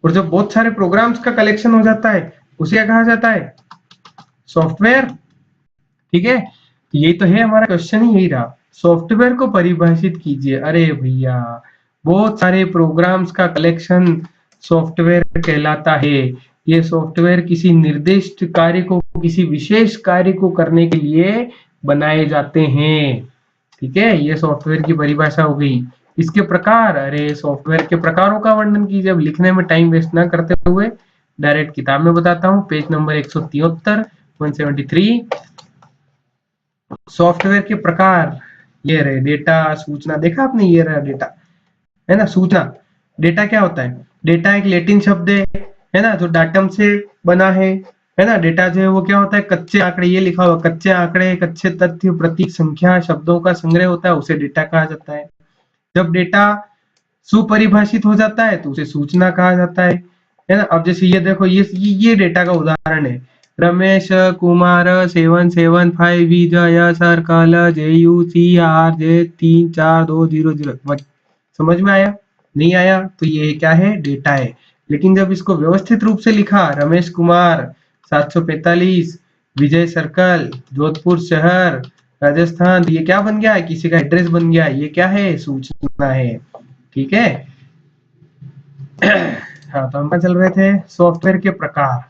और जब बहुत सारे प्रोग्राम्स का कलेक्शन हो जाता है उसे क्या कहा जाता है? सॉफ्टवेयर, ठीक है। यही तो है हमारा क्वेश्चन, ही यही रहा, सॉफ्टवेयर को परिभाषित कीजिए। अरे भैया, बहुत सारे प्रोग्राम्स का कलेक्शन सॉफ्टवेयर कहलाता है। ये सॉफ्टवेयर किसी निर्दिष्ट कार्य को, किसी विशेष कार्य को करने के लिए बनाए जाते हैं, ठीक है। ये सॉफ्टवेयर की परिभाषा हो गई। इसके प्रकार, अरे सॉफ्टवेयर के प्रकारों का वर्णन कीजिए। अब लिखने में टाइम वेस्ट ना करते हुए डायरेक्ट किताब में बताता हूँ, पेज नंबर 173, 173। सॉफ्टवेयर के प्रकार ये रहे, डेटा, सूचना, देखा आपने, ये रहा डेटा, है ना, सूचना। डेटा क्या होता है? डेटा एक लैटिन शब्द है ना, जो डाटम से बना है ना। डेटा जो है वो क्या होता है? कच्चे आंकड़े, ये लिखा हुआ, कच्चे आंकड़े, कच्चे तथ्य, प्रतीक, संख्या, शब्दों का संग्रह होता है, उसे डेटा कहा जाता है। जब डेटा सुपरिभाषित हो जाता है तो उसे सूचना कहा जाता है ना। अब जैसे ये देखो, ये डेटा का उदाहरण है, रमेश कुमार 775 सर्कल JUCRJ 34200। समझ में आया? नहीं आया? तो ये क्या है? डेटा है। लेकिन जब इसको व्यवस्थित रूप से लिखा, रमेश कुमार 745 विजय सर्कल जोधपुर शहर राजस्थान, तो ये क्या बन गया? किसी का एड्रेस बन गया। ये क्या है? सूचना है। ठीक है। हाँ, तो हम क्या चल रहे थे? सॉफ्टवेयर के प्रकार।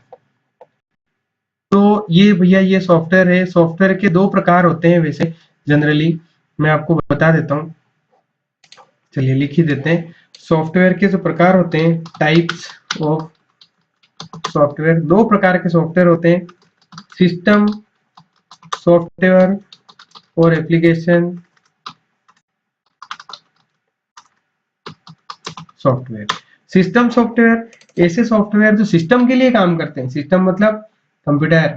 तो ये भैया ये सॉफ्टवेयर है। सॉफ्टवेयर के दो प्रकार होते हैं वैसे जनरली, मैं आपको बता देता हूँ। चलिए लिख ही देते हैं। सॉफ्टवेयर के जो प्रकार होते हैं, टाइप्स ऑफ सॉफ्टवेयर, दो प्रकार के सॉफ्टवेयर होते हैं, सिस्टम सॉफ्टवेयर और एप्लीकेशन सॉफ्टवेयर। सिस्टम सॉफ्टवेयर ऐसे सॉफ्टवेयर जो सिस्टम के लिए काम करते हैं। सिस्टम मतलब कंप्यूटर,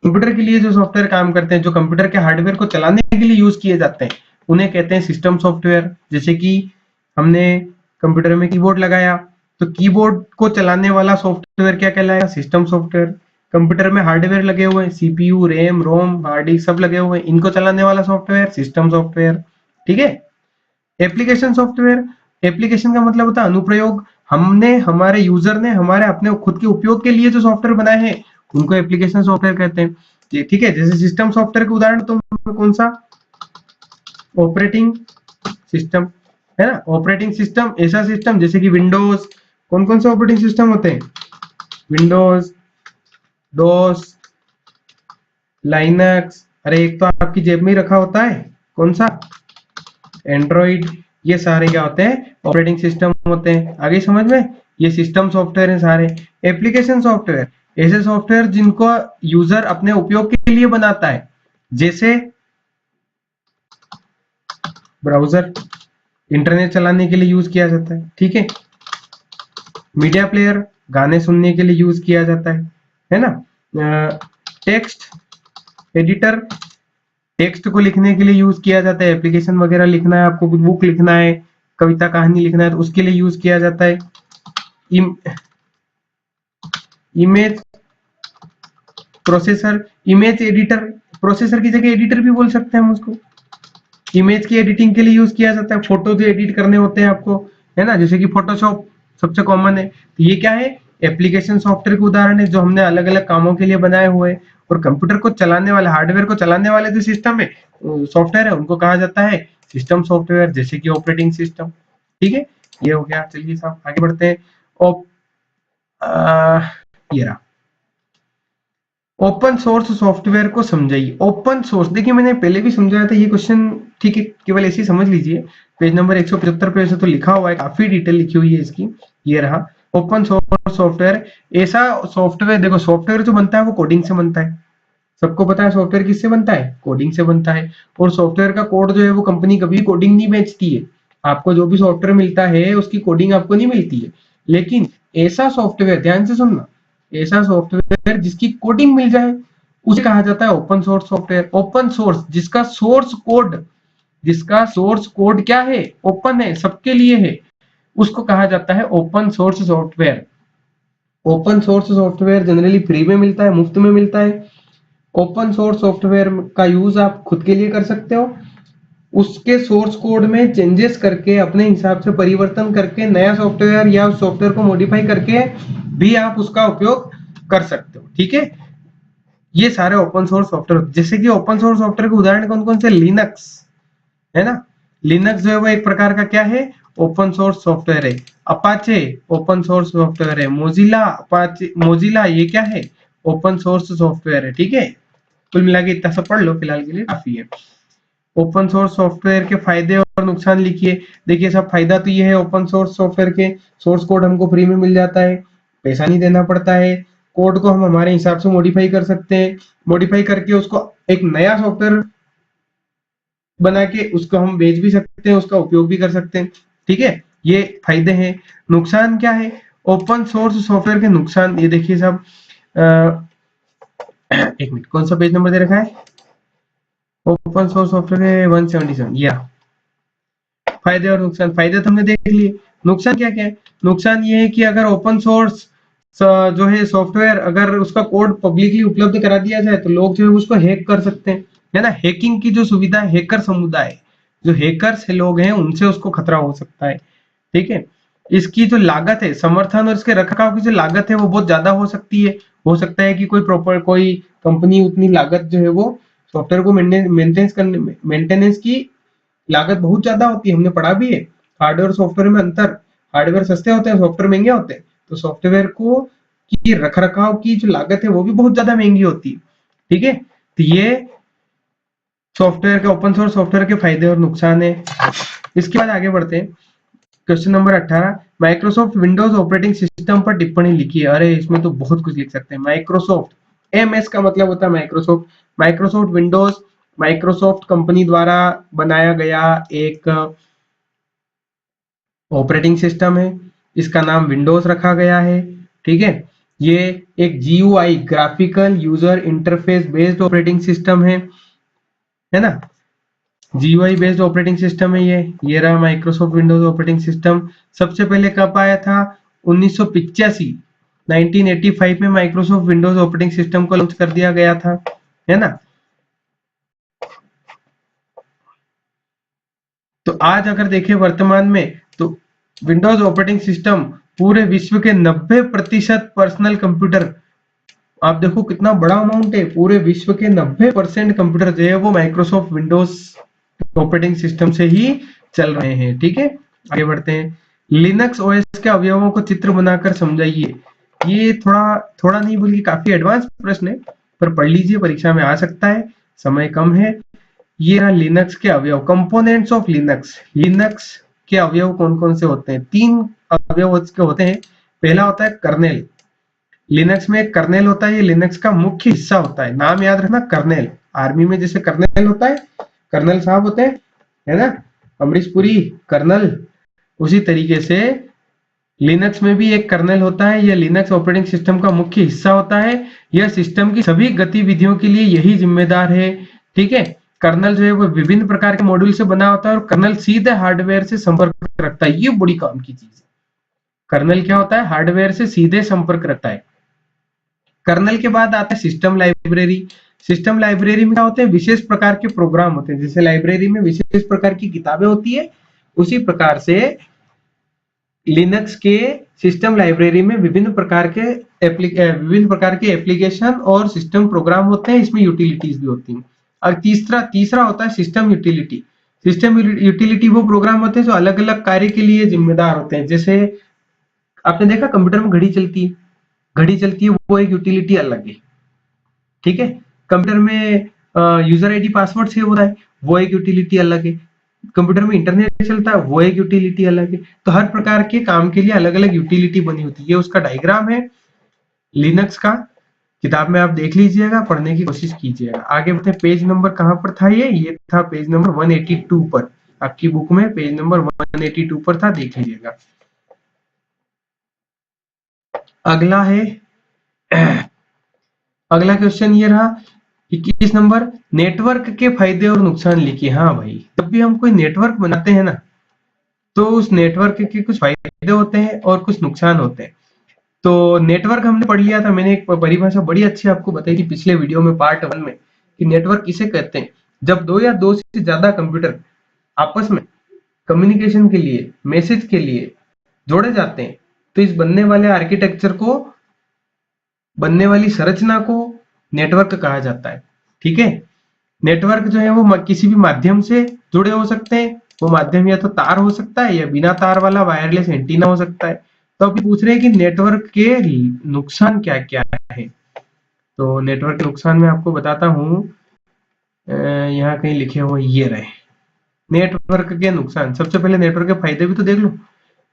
कंप्यूटर के लिए जो सॉफ्टवेयर काम करते हैं, जो कंप्यूटर के हार्डवेयर को चलाने के लिए यूज किए जाते हैं, उन्हें कहते हैं सिस्टम सॉफ्टवेयर। जैसे कि हमने कंप्यूटर में कीबोर्ड लगाया, तो कीबोर्ड को चलाने वाला सॉफ्टवेयर क्या कहलाएगा? System software. कंप्यूटर में हार्डवेयर लगे हुए हैं, सीपीयू, रैम, रोम, हार्ड डिस्क सब लगे हुए हैं, इनको चलाने वाला सॉफ्टवेयर सिस्टम सॉफ्टवेयर। ठीक है। एप्लीकेशन सॉफ्टवेयर, एप्लीकेशन का मतलब होता है अनुप्रयोग। हमने, हमारे यूजर ने हमारे अपने खुद के उपयोग के लिए जो सॉफ्टवेयर बनाए हैं, उनको एप्लीकेशन सॉफ्टवेयर कहते हैं। ठीक है। जैसे सिस्टम सॉफ्टवेयर के उदाहरण तो कौन सा? ऑपरेटिंग सिस्टम, है ना। ऑपरेटिंग सिस्टम ऐसा सिस्टम जैसे कि विंडोज, कौन कौन से ऑपरेटिंग सिस्टम होते हैं? विंडोज, डोस, लाइनक्स, अरे एक तो आपकी जेब में ही रखा होता है, कौन सा? एंड्रॉइड। ये सारे क्या होते हैं? ऑपरेटिंग सिस्टम होते हैं। आगे समझ में? ये सिस्टम सॉफ्टवेयर हैं सारे। एप्लीकेशन सॉफ्टवेयर ऐसे सॉफ्टवेयर जिनको यूजर अपने उपयोग के लिए बनाता है, जैसे ब्राउजर, इंटरनेट चलाने के लिए यूज किया जाता है। ठीक है। मीडिया प्लेयर, गाने सुनने के लिए यूज किया जाता है ना। टेक्स्ट एडिटर, टेक्स्ट को लिखने के लिए यूज किया जाता है। एप्लीकेशन वगैरह लिखना है, आपको कुछ बुक लिखना है, कविता कहानी लिखना है, तो उसके लिए यूज किया जाता है। Image processor, image editor, processor की जगह एडिटर भी बोल सकते हैं हम उसको। इमेज की एडिटिंग के लिए यूज किया जाता है। फोटो जो एडिट करने होते हैं आपको, है ना, जैसे कि फोटोशॉप सबसे कॉमन है। तो ये क्या है? एप्लीकेशन सॉफ्टवेयर के उदाहरण है, जो हमने अलग अलग कामों के लिए बनाए हुए हैं। और कंप्यूटर को चलाने वाले, हार्डवेयर को चलाने वाले जो सिस्टम है, सॉफ्टवेयर है, उनको कहा जाता है सिस्टम सॉफ्टवेयर, जैसे कि ऑपरेटिंग सिस्टम। ठीक है। ये हो गया। चलिए साहब आगे बढ़ते हैं। ये रहा, ओपन सोर्स सॉफ्टवेयर को समझाइए। ओपन सोर्स, देखिए मैंने पहले भी समझाया था ये क्वेश्चन, ठीक है, केवल ऐसे ही समझ लीजिए। पेज नंबर 175 पे ऐसे तो लिखा हुआ है, काफी डिटेल लिखी हुई है इसकी। ये रहा ओपन सोर्स सॉफ्टवेयर। ऐसा सॉफ्टवेयर, देखो सॉफ्टवेयर जो बनता है वो कोडिंग से बनता है। सबको पता है सॉफ्टवेयर किससे बनता है? कोडिंग से बनता है। और सॉफ्टवेयर का कोड जो है वो कंपनी कभी कोडिंग नहीं बेचती है। आपको जो भी सॉफ्टवेयर मिलता है उसकी कोडिंग आपको नहीं मिलती है। लेकिन ऐसा सॉफ्टवेयर, ध्यान से सुनना, ऐसा सॉफ्टवेयर जिसकी कोडिंग मिल जाए उसे कहा जाता है open source software. Open source, जिसका सोर्स कोड क्या है? ओपन है, सबके लिए है, उसको कहा जाता है open source software. Open source software generally free में मिलता है, मुफ्त में मिलता है। ओपन सोर्स सॉफ्टवेयर का यूज आप खुद के लिए कर सकते हो, उसके सोर्स कोड में चेंजेस करके, अपने हिसाब से परिवर्तन करके, नया सॉफ्टवेयर या सॉफ्टवेयर को मॉडिफाई करके भी आप उसका उपयोग कर सकते हो। ठीक है। ये सारे ओपन सोर्स सॉफ्टवेयर, जैसे कि ओपन सोर्स सॉफ्टवेयर के उदाहरण कौन कौन से? लिनक्स, है ना। लिनक्स जो है वो एक प्रकार का क्या है? ओपन सोर्स सॉफ्टवेयर है। अपाचे ओपन सोर्स सॉफ्टवेयर है। मोजिला, अपाचे, मोजिला ये क्या है? ओपन सोर्स सॉफ्टवेयर है। ठीक है। कुल मिला के इतना सब पढ़ लो, फिलहाल के लिए काफी है। ओपन सोर्स सॉफ्टवेयर के फायदे और नुकसान लिखिए। देखिए सब, फायदा तो ये है ओपन सोर्स सॉफ्टवेयर के, सोर्स कोड हमको फ्री में मिल जाता है। पैसा नहीं देना पड़ता है, कोड को हम हमारे हिसाब से मॉडिफाई कर सकते हैं, मॉडिफाई करके उसको एक नया सॉफ्टवेयर बना के उसको हम बेच भी सकते हैं, उसका उपयोग भी कर सकते हैं। ठीक है, ये फायदे हैं। नुकसान क्या है? ओपन सोर्स सॉफ्टवेयर के नुकसान ये देखिए साहब, एक मिनट, कौन सा पेज नंबर दे रखा है? ओपन सोर्स सॉफ्टवेयर 177, या फायदे और नुकसान। फायदे तो हमने देख लिए, नुकसान क्या क्या है? नुकसान ये है कि अगर ओपन सोर्स जो है सॉफ्टवेयर, अगर उसका कोड पब्लिकली उपलब्ध करा दिया जाए तो लोग जो है उसको हैक कर सकते हैं, है ना। हैकिंग की जो सुविधा है, हैकर समुदाय जो हैकर्स लोग हैं उनसे उसको खतरा हो सकता है। ठीक है, इसकी जो लागत है, समर्थन और इसके रखरखाव की जो लागत है वो बहुत ज्यादा हो सकती है। हो सकता है कि कोई कंपनी उतनी लागत जो है वो सॉफ्टवेयर को मेंटेनेंस की लागत बहुत ज्यादा होती है, हमने पढ़ा भी है। हार्डवेयर और सॉफ्टवेयर में अंतर, हार्डवेयर सस्ते होते हैं, सॉफ्टवेयर महंगे होते हैं, तो सॉफ्टवेयर को की रखरखाव की जो लागत है वो भी बहुत ज्यादा महंगी होती है। ठीक है, तो ये सॉफ्टवेयर के, ओपन सोर्स सॉफ्टवेयर के फायदे और नुकसान है। इसके बाद आगे बढ़ते हैं। Question number 18, Microsoft Windows operating system पर टिप्पणी लिखी है। अरे इसमें तो बहुत कुछ लिख सकते हैं। माइक्रोसॉफ्ट, एमएस का मतलब होता है Microsoft. Microsoft Windows Microsoft company द्वारा बनाया गया एक ऑपरेटिंग सिस्टम है, इसका नाम विंडोज रखा गया है। ठीक है, ये एक GUI, graphical user interface based operating system है ना। जीयूआई बेस्ड ऑपरेटिंग सिस्टम है ये रहा माइक्रोसॉफ्ट विंडोज ऑपरेटिंग सिस्टम। सबसे पहले कब आया था? 1985, 1985 में माइक्रोसॉफ्ट विंडोज ऑपरेटिंग सिस्टम को लॉन्च कर दिया गया था, है ना। तो आज अगर देखें वर्तमान में, तो विंडोज ऑपरेटिंग सिस्टम पूरे विश्व के 90% पर्सनल कंप्यूटर, आप देखो कितना बड़ा अमाउंट है, पूरे विश्व के 90% कंप्यूटर जो है वो माइक्रोसॉफ्ट विंडोज ऑपरेटिंग सिस्टम से ही चल रहे हैं। ठीक है, आगे बढ़ते हैं। लिनक्स ओएस के अवयवों को चित्र बनाकर समझाइए। ये थोड़ा थोड़ा नहीं बल्कि काफी एडवांस प्रश्न है, पर पढ़ लीजिए, परीक्षा में आ सकता है, समय कम है। ये रहा लिनक्स के अवयव, कंपोनेंट्स ऑफ लिनक्स। लिनक्स के अवयव कौन कौन से होते हैं? 3 अवयव उसके होते हैं। पहला होता है कर्नेल। लिनक्स में एक कर्नेल होता है, ये लिनक्स का मुख्य हिस्सा होता है। नाम याद रखना, कर्नेल। आर्मी में जैसे कर्नेल होता है, कर्नल साहब होते हैं, है ना, अमरीश पुरी कर्नल, उसी तरीके से लिनक्स में भी एक कर्नेल होता है। यह लिनक्स ऑपरेटिंग सिस्टम का मुख्य हिस्सा होता है। यह सिस्टम की सभी गतिविधियों के लिए यही जिम्मेदार है। ठीक है, कर्नल जो है वो विभिन्न प्रकार के मॉड्यूल से बना होता है और कर्नल सीधे हार्डवेयर से संपर्क रखता है। ये बड़ी काम की चीज है। कर्नल क्या होता है? हार्डवेयर से सीधे संपर्क रखता है। कर्नल के बाद आता है सिस्टम लाइब्रेरी। सिस्टम लाइब्रेरी में क्या होते हैं? विशेष प्रकार के प्रोग्राम होते हैं। जैसे लाइब्रेरी में विशेष प्रकार की किताबें होती है, उसी प्रकार से लिनक्स के सिस्टम लाइब्रेरी में विभिन्न प्रकार के एप्लीकेशन और सिस्टम प्रोग्राम होते हैं, इसमें यूटिलिटीज भी होती हैं। और तीसरा होता है सिस्टम यूटिलिटी। सिस्टम यूटिलिटी वो प्रोग्राम होते हैं जो अलग अलग कार्य के लिए जिम्मेदार होते हैं। जैसे आपने देखा कंप्यूटर में घड़ी चलती है, वो एक यूटिलिटी अलग है। ठीक है, कंप्यूटर में यूजर आईडी पासवर्ड सेव होता है, वो एक यूटिलिटी अलग है। कंप्यूटर में इंटरनेट चलता है, वो एक यूटिलिटी अलग है। तो हर प्रकार के काम के लिए अलग अलग यूटिलिटी बनी होती है। ये उसका डायग्राम है लिनक्स का, किताब में आप देख लीजिएगा, पढ़ने की कोशिश कीजिएगा। आगे बढ़ते हैं। पेज नंबर कहां पर था? ये था पेज नंबर 182 पर, आपकी बुक में पेज नंबर 182 पर था, देख लीजिएगा। अगला है अगला क्वेश्चन ये रहा 21 नंबर, नेटवर्क के फायदे और नुकसान लिखिए। हाँ भाई, जब भी हम कोई नेटवर्क बनाते हैं ना, तो उस नेटवर्क के कुछ फायदे होते हैं और कुछ नुकसान होते हैं। तो नेटवर्क हमने पढ़ लिया था, मैंने एक परिभाषा बड़ी अच्छी आपको बताई थी पिछले वीडियो में, पार्ट 1 में, कि नेटवर्क किसे कहते हैं? जब दो या दो से ज्यादा कंप्यूटर आपस में कम्युनिकेशन के लिए, मैसेज के लिए जोड़े जाते हैं, तो इस बनने वाले आर्किटेक्चर को, बनने वाली संरचना को नेटवर्क कहा जाता है। ठीक है, नेटवर्क जो है वो किसी भी माध्यम से जुड़े हो सकते हैं। वो माध्यम या तो तार हो सकता है या बिना तार वाला वायरलेस एंटीना हो सकता है। तो अभी पूछ रहे हैं कि नेटवर्क के नुकसान क्या क्या है। तो नेटवर्क के नुकसान मैं आपको बताता हूँ, यहाँ कहीं लिखे हुए ये रहे नेटवर्क के नुकसान। सबसे पहले नेटवर्क के फायदे भी तो देख लो।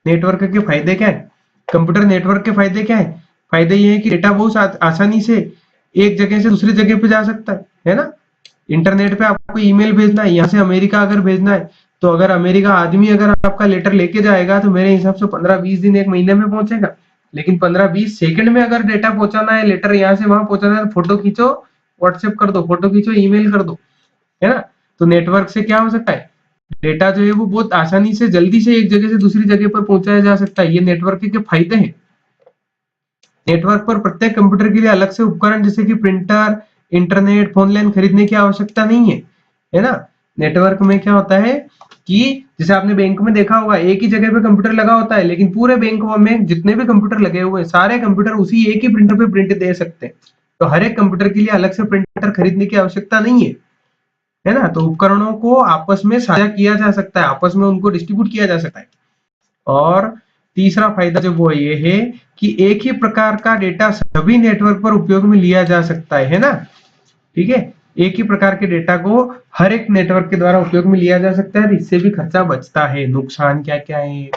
नेटवर्क के फायदे क्या है? कंप्यूटर नेटवर्क के फायदे क्या है? फायदे ये है कि डेटा बहुत आसानी से एक जगह से दूसरी जगह पे जा सकता है ना। इंटरनेट पे आपको ईमेल भेजना है, यहाँ से अमेरिका अगर भेजना है, तो अगर अमेरिका आदमी अगर आपका लेटर लेके जाएगा तो मेरे हिसाब से 15-20 दिन, एक महीने में पहुंचेगा। लेकिन 15-20 सेकंड में अगर डेटा पहुंचाना है, लेटर यहाँ से वहां पहुंचाना है, तो फोटो खींचो, व्हाट्सएप कर दो, फोटो खींचो, ईमेल कर दो, है ना। तो नेटवर्क से क्या हो सकता है, डेटा जो है वो बहुत आसानी से जल्दी से एक जगह से दूसरी जगह पर पहुंचाया जा सकता है। ये नेटवर्क के फायदे हैं। नेटवर्क पर प्रत्येक कंप्यूटर के लिए अलग से उपकरण जैसे कि प्रिंटर, इंटरनेट, फोन लाइन खरीदने की आवश्यकता नहीं है ना। नेटवर्क में क्या होता है कि जैसे आपने बैंक में देखा होगा, एक ही जगह पे कंप्यूटर लगा होता है, लेकिन पूरे बैंक में जितने भी कंप्यूटर लगे हुए हैं, सारे कंप्यूटर उसी एक ही प्रिंटर पे प्रिंट दे सकते हैं। तो हर एक कंप्यूटर के लिए अलग से प्रिंटर खरीदने की आवश्यकता नहीं है ना। तो उपकरणों को आपस में साझा किया जा सकता है, आपस में उनको डिस्ट्रीब्यूट किया जा सकता है। और तीसरा फायदा जो वो ये है कि एक ही प्रकार का डेटा सभी नेटवर्क पर उपयोग में लिया जा सकता है ना। ठीक है, एक ही प्रकार के डेटा को हर एक नेटवर्क के द्वारा उपयोग में लिया जा सकता है, इससे भी खर्चा बचता है। नुकसान क्या क्या है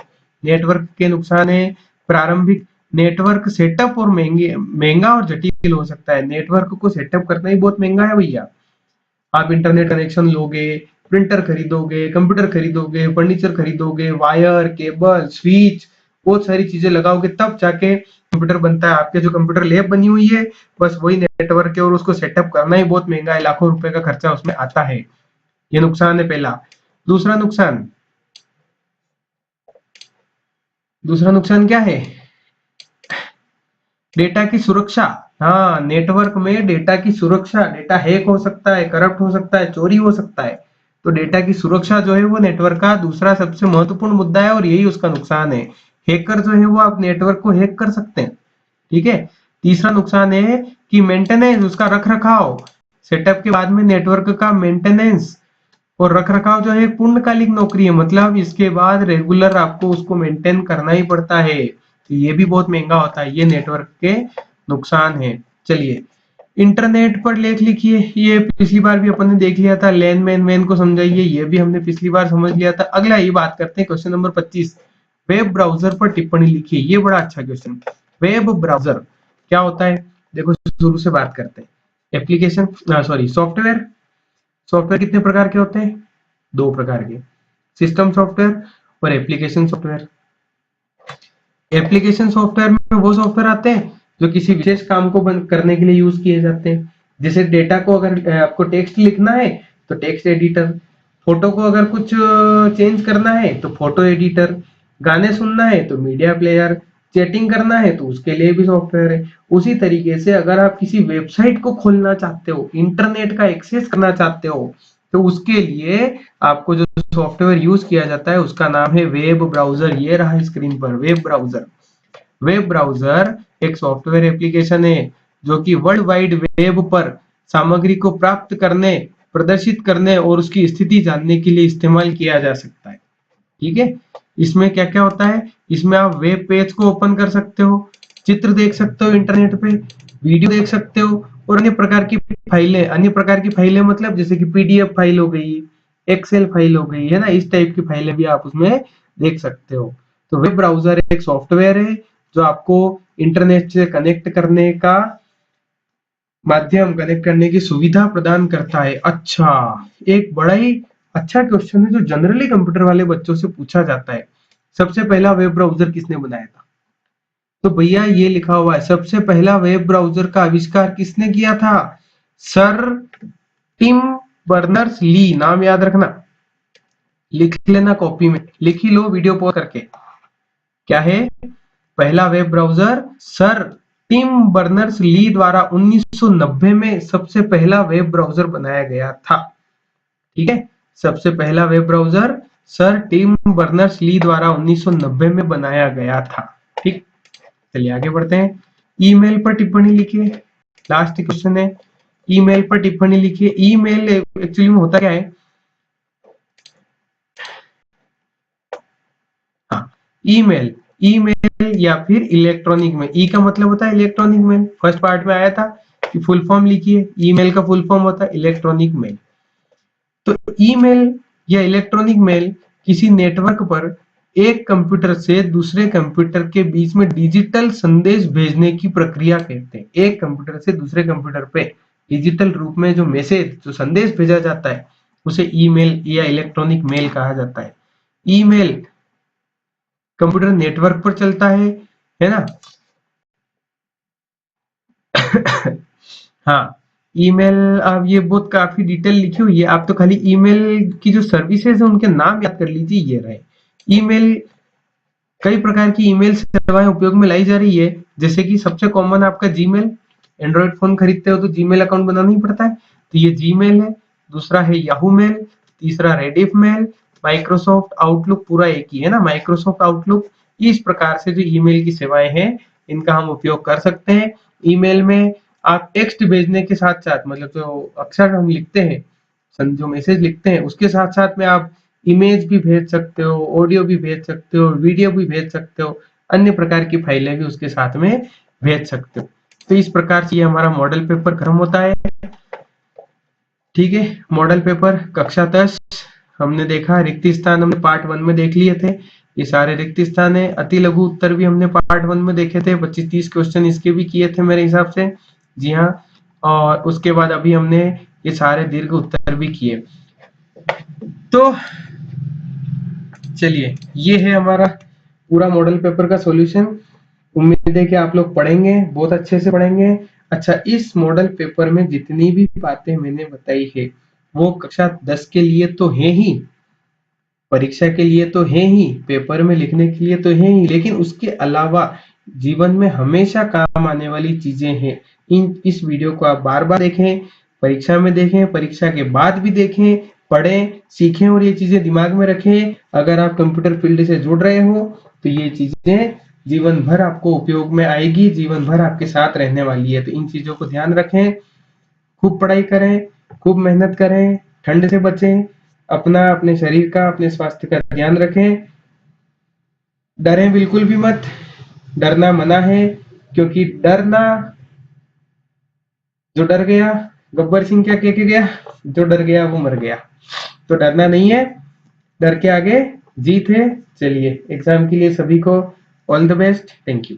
नेटवर्क के? नुकसान है, प्रारंभिक नेटवर्क सेटअप और महंगा और जटिल हो सकता है। नेटवर्क को सेटअप करना ही बहुत महंगा है भैया। आप इंटरनेट कनेक्शन लोगे, प्रिंटर खरीदोगे, कंप्यूटर खरीदोगे, फर्नीचर खरीदोगे, वायर, केबल, स्विच, बहुत सारी चीजें लगाओगे, तब जाके कंप्यूटर बनता है। आपके जो कंप्यूटर लैब बनी हुई है, बस वही नेटवर्क है, और उसको सेटअप करना ही बहुत महंगा है, लाखों रुपए का खर्चा उसमें आता है। ये नुकसान है पहला। दूसरा नुकसान, दूसरा नुकसान क्या है? डेटा की सुरक्षा। हाँ, नेटवर्क में डेटा की सुरक्षा, डेटा हैक हो सकता है, करप्ट हो सकता है, चोरी हो सकता है। तो डेटा की सुरक्षा जो है वो नेटवर्क का दूसरा सबसे महत्वपूर्ण मुद्दा है, और यही उसका नुकसान है। हैकर जो है वो आप नेटवर्क को हैक कर सकते हैं। ठीक है। तीसरा नुकसान है कि मेंटेनेंस, उसका रख रखाव, सेटअप के बाद में नेटवर्क का मेंटेनेंस और रख रखाव जो है पूर्णकालिक नौकरी है, मतलब इसके बाद रेगुलर आपको उसको मेंटेन करना ही पड़ता है। तो ये भी बहुत महंगा होता है। ये नेटवर्क के नुकसान है। चलिए, इंटरनेट पर लेख लिखिए, ये पिछली बार भी अपन ने देख लिया था। लेन मैन मैन को समझाइए, ये भी हमने पिछली बार समझ लिया था। अगला ये बात करते हैं, क्वेश्चन नंबर 25, वेब ब्राउजर पर टिप्पणी लिखिए। ये बड़ा अच्छा क्वेश्चन। वेब ब्राउजर क्या होता है? देखो, शुरू से बात करते हैं। Application, sorry, software. सॉफ्टवेयर कितने प्रकार के होते हैं? दो प्रकार के, सिस्टम सॉफ्टवेयर और एप्लीकेशन सॉफ्टवेयर। एप्लीकेशन सॉफ्टवेयर में वो सॉफ्टवेयर आते हैं जो किसी विशेष काम को करने के लिए यूज किए जाते हैं। जैसे डेटा को अगर आपको टेक्स्ट लिखना है तो टेक्स्ट एडिटर, फोटो को अगर कुछ चेंज करना है तो फोटो एडिटर, गाने सुनना है तो मीडिया प्लेयर, चैटिंग करना है तो उसके लिए भी सॉफ्टवेयर है। उसी तरीके से अगर आप किसी वेबसाइट को खोलना चाहते हो, इंटरनेट का एक्सेस करना चाहते हो, तो उसके लिए आपको जो सॉफ्टवेयर यूज किया जाता है उसका नाम है वेब ब्राउजर। ये रहा स्क्रीन पर वेब ब्राउजर। वेब ब्राउजर एक सॉफ्टवेयर एप्लीकेशन है जो कि वर्ल्ड वाइड वेब पर सामग्री को प्राप्त करने, प्रदर्शित करने और उसकी स्थिति जानने के लिए इस्तेमाल किया जा सकता है। ठीक है। इसमें क्या क्या होता है? इसमें आप वेब पेज को ओपन कर सकते हो, चित्र देख सकते हो इंटरनेट पे, वीडियो देख सकते हो, और अन्य प्रकार की फाइलें। अन्य प्रकार की फाइलें मतलब जैसे कि पीडीएफ फाइल हो गई, एक्सेल फाइल हो गई, है ना, इस टाइप की फाइलें भी आप उसमें देख सकते हो। तो वेब ब्राउजर एक सॉफ्टवेयर है जो आपको इंटरनेट से कनेक्ट करने का माध्यम, कनेक्ट करने की सुविधा प्रदान करता है। अच्छा, एक बड़ा ही अच्छा क्वेश्चन है जो जनरली कंप्यूटर वाले बच्चों से पूछा जाता है। सबसे पहला वेब ब्राउजर किसने बनाया था? तो भैया ये लिखा हुआ है, सबसे पहला वेब ब्राउजर का आविष्कार किसने किया था? Sir Tim Berners Lee. नाम याद रखना, लिख लेना कॉपी में, लिख ही लो वीडियो पॉज करके। क्या है? पहला web browser sir Tim Berners Lee द्वारा 1990 में सबसे पहला वेब ब्राउजर बनाया गया था। ठीक है, सबसे पहला web browser sir Tim Berners Lee द्वारा 1990 में बनाया गया था। ठीक, चलिए आगे बढ़ते हैं। ईमेल पर टिप्पणी लिखिए, लास्ट क्वेश्चन है। ईमेल पर टिप्पणी लिखिए। ईमेल एक्चुअली में होता क्या है? हाँ, ईमेल, ईमेल या फिर इलेक्ट्रॉनिक मेल। ई का मतलब होता है इलेक्ट्रॉनिक मेल, फर्स्ट पार्ट में आया था कि फुल फॉर्म लिखिए। ईमेल का फुल फॉर्म होता है इलेक्ट्रॉनिक मेल। तो ईमेल या इलेक्ट्रॉनिक मेल किसी नेटवर्क पर एक कंप्यूटर से दूसरे कंप्यूटर के बीच में डिजिटल संदेश भेजने की प्रक्रिया कहते हैं। एक कंप्यूटर से दूसरे कंप्यूटर पे डिजिटल रूप में जो मैसेज, जो संदेश भेजा जाता है, उसे ईमेल या इलेक्ट्रॉनिक मेल कहा जाता है। ईमेल कंप्यूटर नेटवर्क पर चलता है ना। हाँ, ईमेल, अब ये बहुत काफी डिटेल लिखी हुई है, आप तो खाली ईमेल की जो सर्विसेज है उनके नाम याद कर लीजिए, ये रहे। ईमेल, कई प्रकार की ईमेल सेवाएं उपयोग में लाई जा रही है, जैसे कि सबसे कॉमन आपका जीमेल, एंड्रॉइड फोन खरीदते हो तो जीमेल अकाउंट बनाना ही पड़ता है, तो ये जीमेल है। दूसरा है याहू मेल, तीसरा रेडिफ मेल, माइक्रोसॉफ्ट आउटलुक, पूरा एक ही है ना, माइक्रोसॉफ्ट आउटलुक। इस प्रकार से जो ईमेल की सेवाएं हैं इनका हम उपयोग कर सकते हैं। ईमेल में आप टेक्स्ट भेजने के साथ साथ, मतलब जो अक्षर हम लिखते हैं, जो मैसेज लिखते हैं, उसके साथ साथ में आप इमेज भी भेज सकते हो, ऑडियो भी भेज सकते हो, वीडियो भी भेज सकते हो, अन्य प्रकार की फाइलें भी उसके साथ में भेज सकते हो। तो इस प्रकार से ये हमारा मॉडल पेपर खत्म होता है। ठीक है, मॉडल पेपर कक्षा 10 हमने देखा। रिक्त स्थान हमने पार्ट 1 में देख लिए थे, ये सारे रिक्त स्थान है। अति लघु उत्तर भी हमने पार्ट 1 में देखे थे, 25-30 क्वेश्चन इसके भी किए थे मेरे हिसाब से। जी हाँ, और उसके बाद अभी हमने ये सारे दीर्घ उत्तर भी किए। तो चलिए, ये है हमारा पूरा मॉडल पेपर का सॉल्यूशन। उम्मीद है कि आप लोग पढ़ेंगे, बहुत अच्छे से पढ़ेंगे। अच्छा, इस मॉडल पेपर में जितनी भी बातें मैंने बताई है वो कक्षा 10 के लिए तो है ही, परीक्षा के लिए तो है ही, पेपर में लिखने के लिए तो है ही, लेकिन उसके अलावा जीवन में हमेशा काम आने वाली चीजें हैं। इस वीडियो को आप बार बार देखें, परीक्षा में देखें, परीक्षा के बाद भी देखें, पढ़ें, सीखें और ये चीजें दिमाग में रखें। अगर आप कंप्यूटर फील्ड से जुड़ रहे हो तो ये चीजें जीवन भर आपको उपयोग में आएगी, जीवन भर आपके साथ रहने वाली है। तो इन चीजों को ध्यान रखें, खूब पढ़ाई करें, खूब मेहनत करें, ठंड से बचें, अपने शरीर का, अपने स्वास्थ्य का ध्यान रखें। डरें बिल्कुल भी मत, डरना मना है, क्योंकि डरना, जो डर गया, गब्बर सिंह क्या कह के गया, जो डर गया वो मर गया। तो डरना नहीं है, डर के आगे जीत है। चलिए, एग्जाम के लिए सभी को all the best, thank you.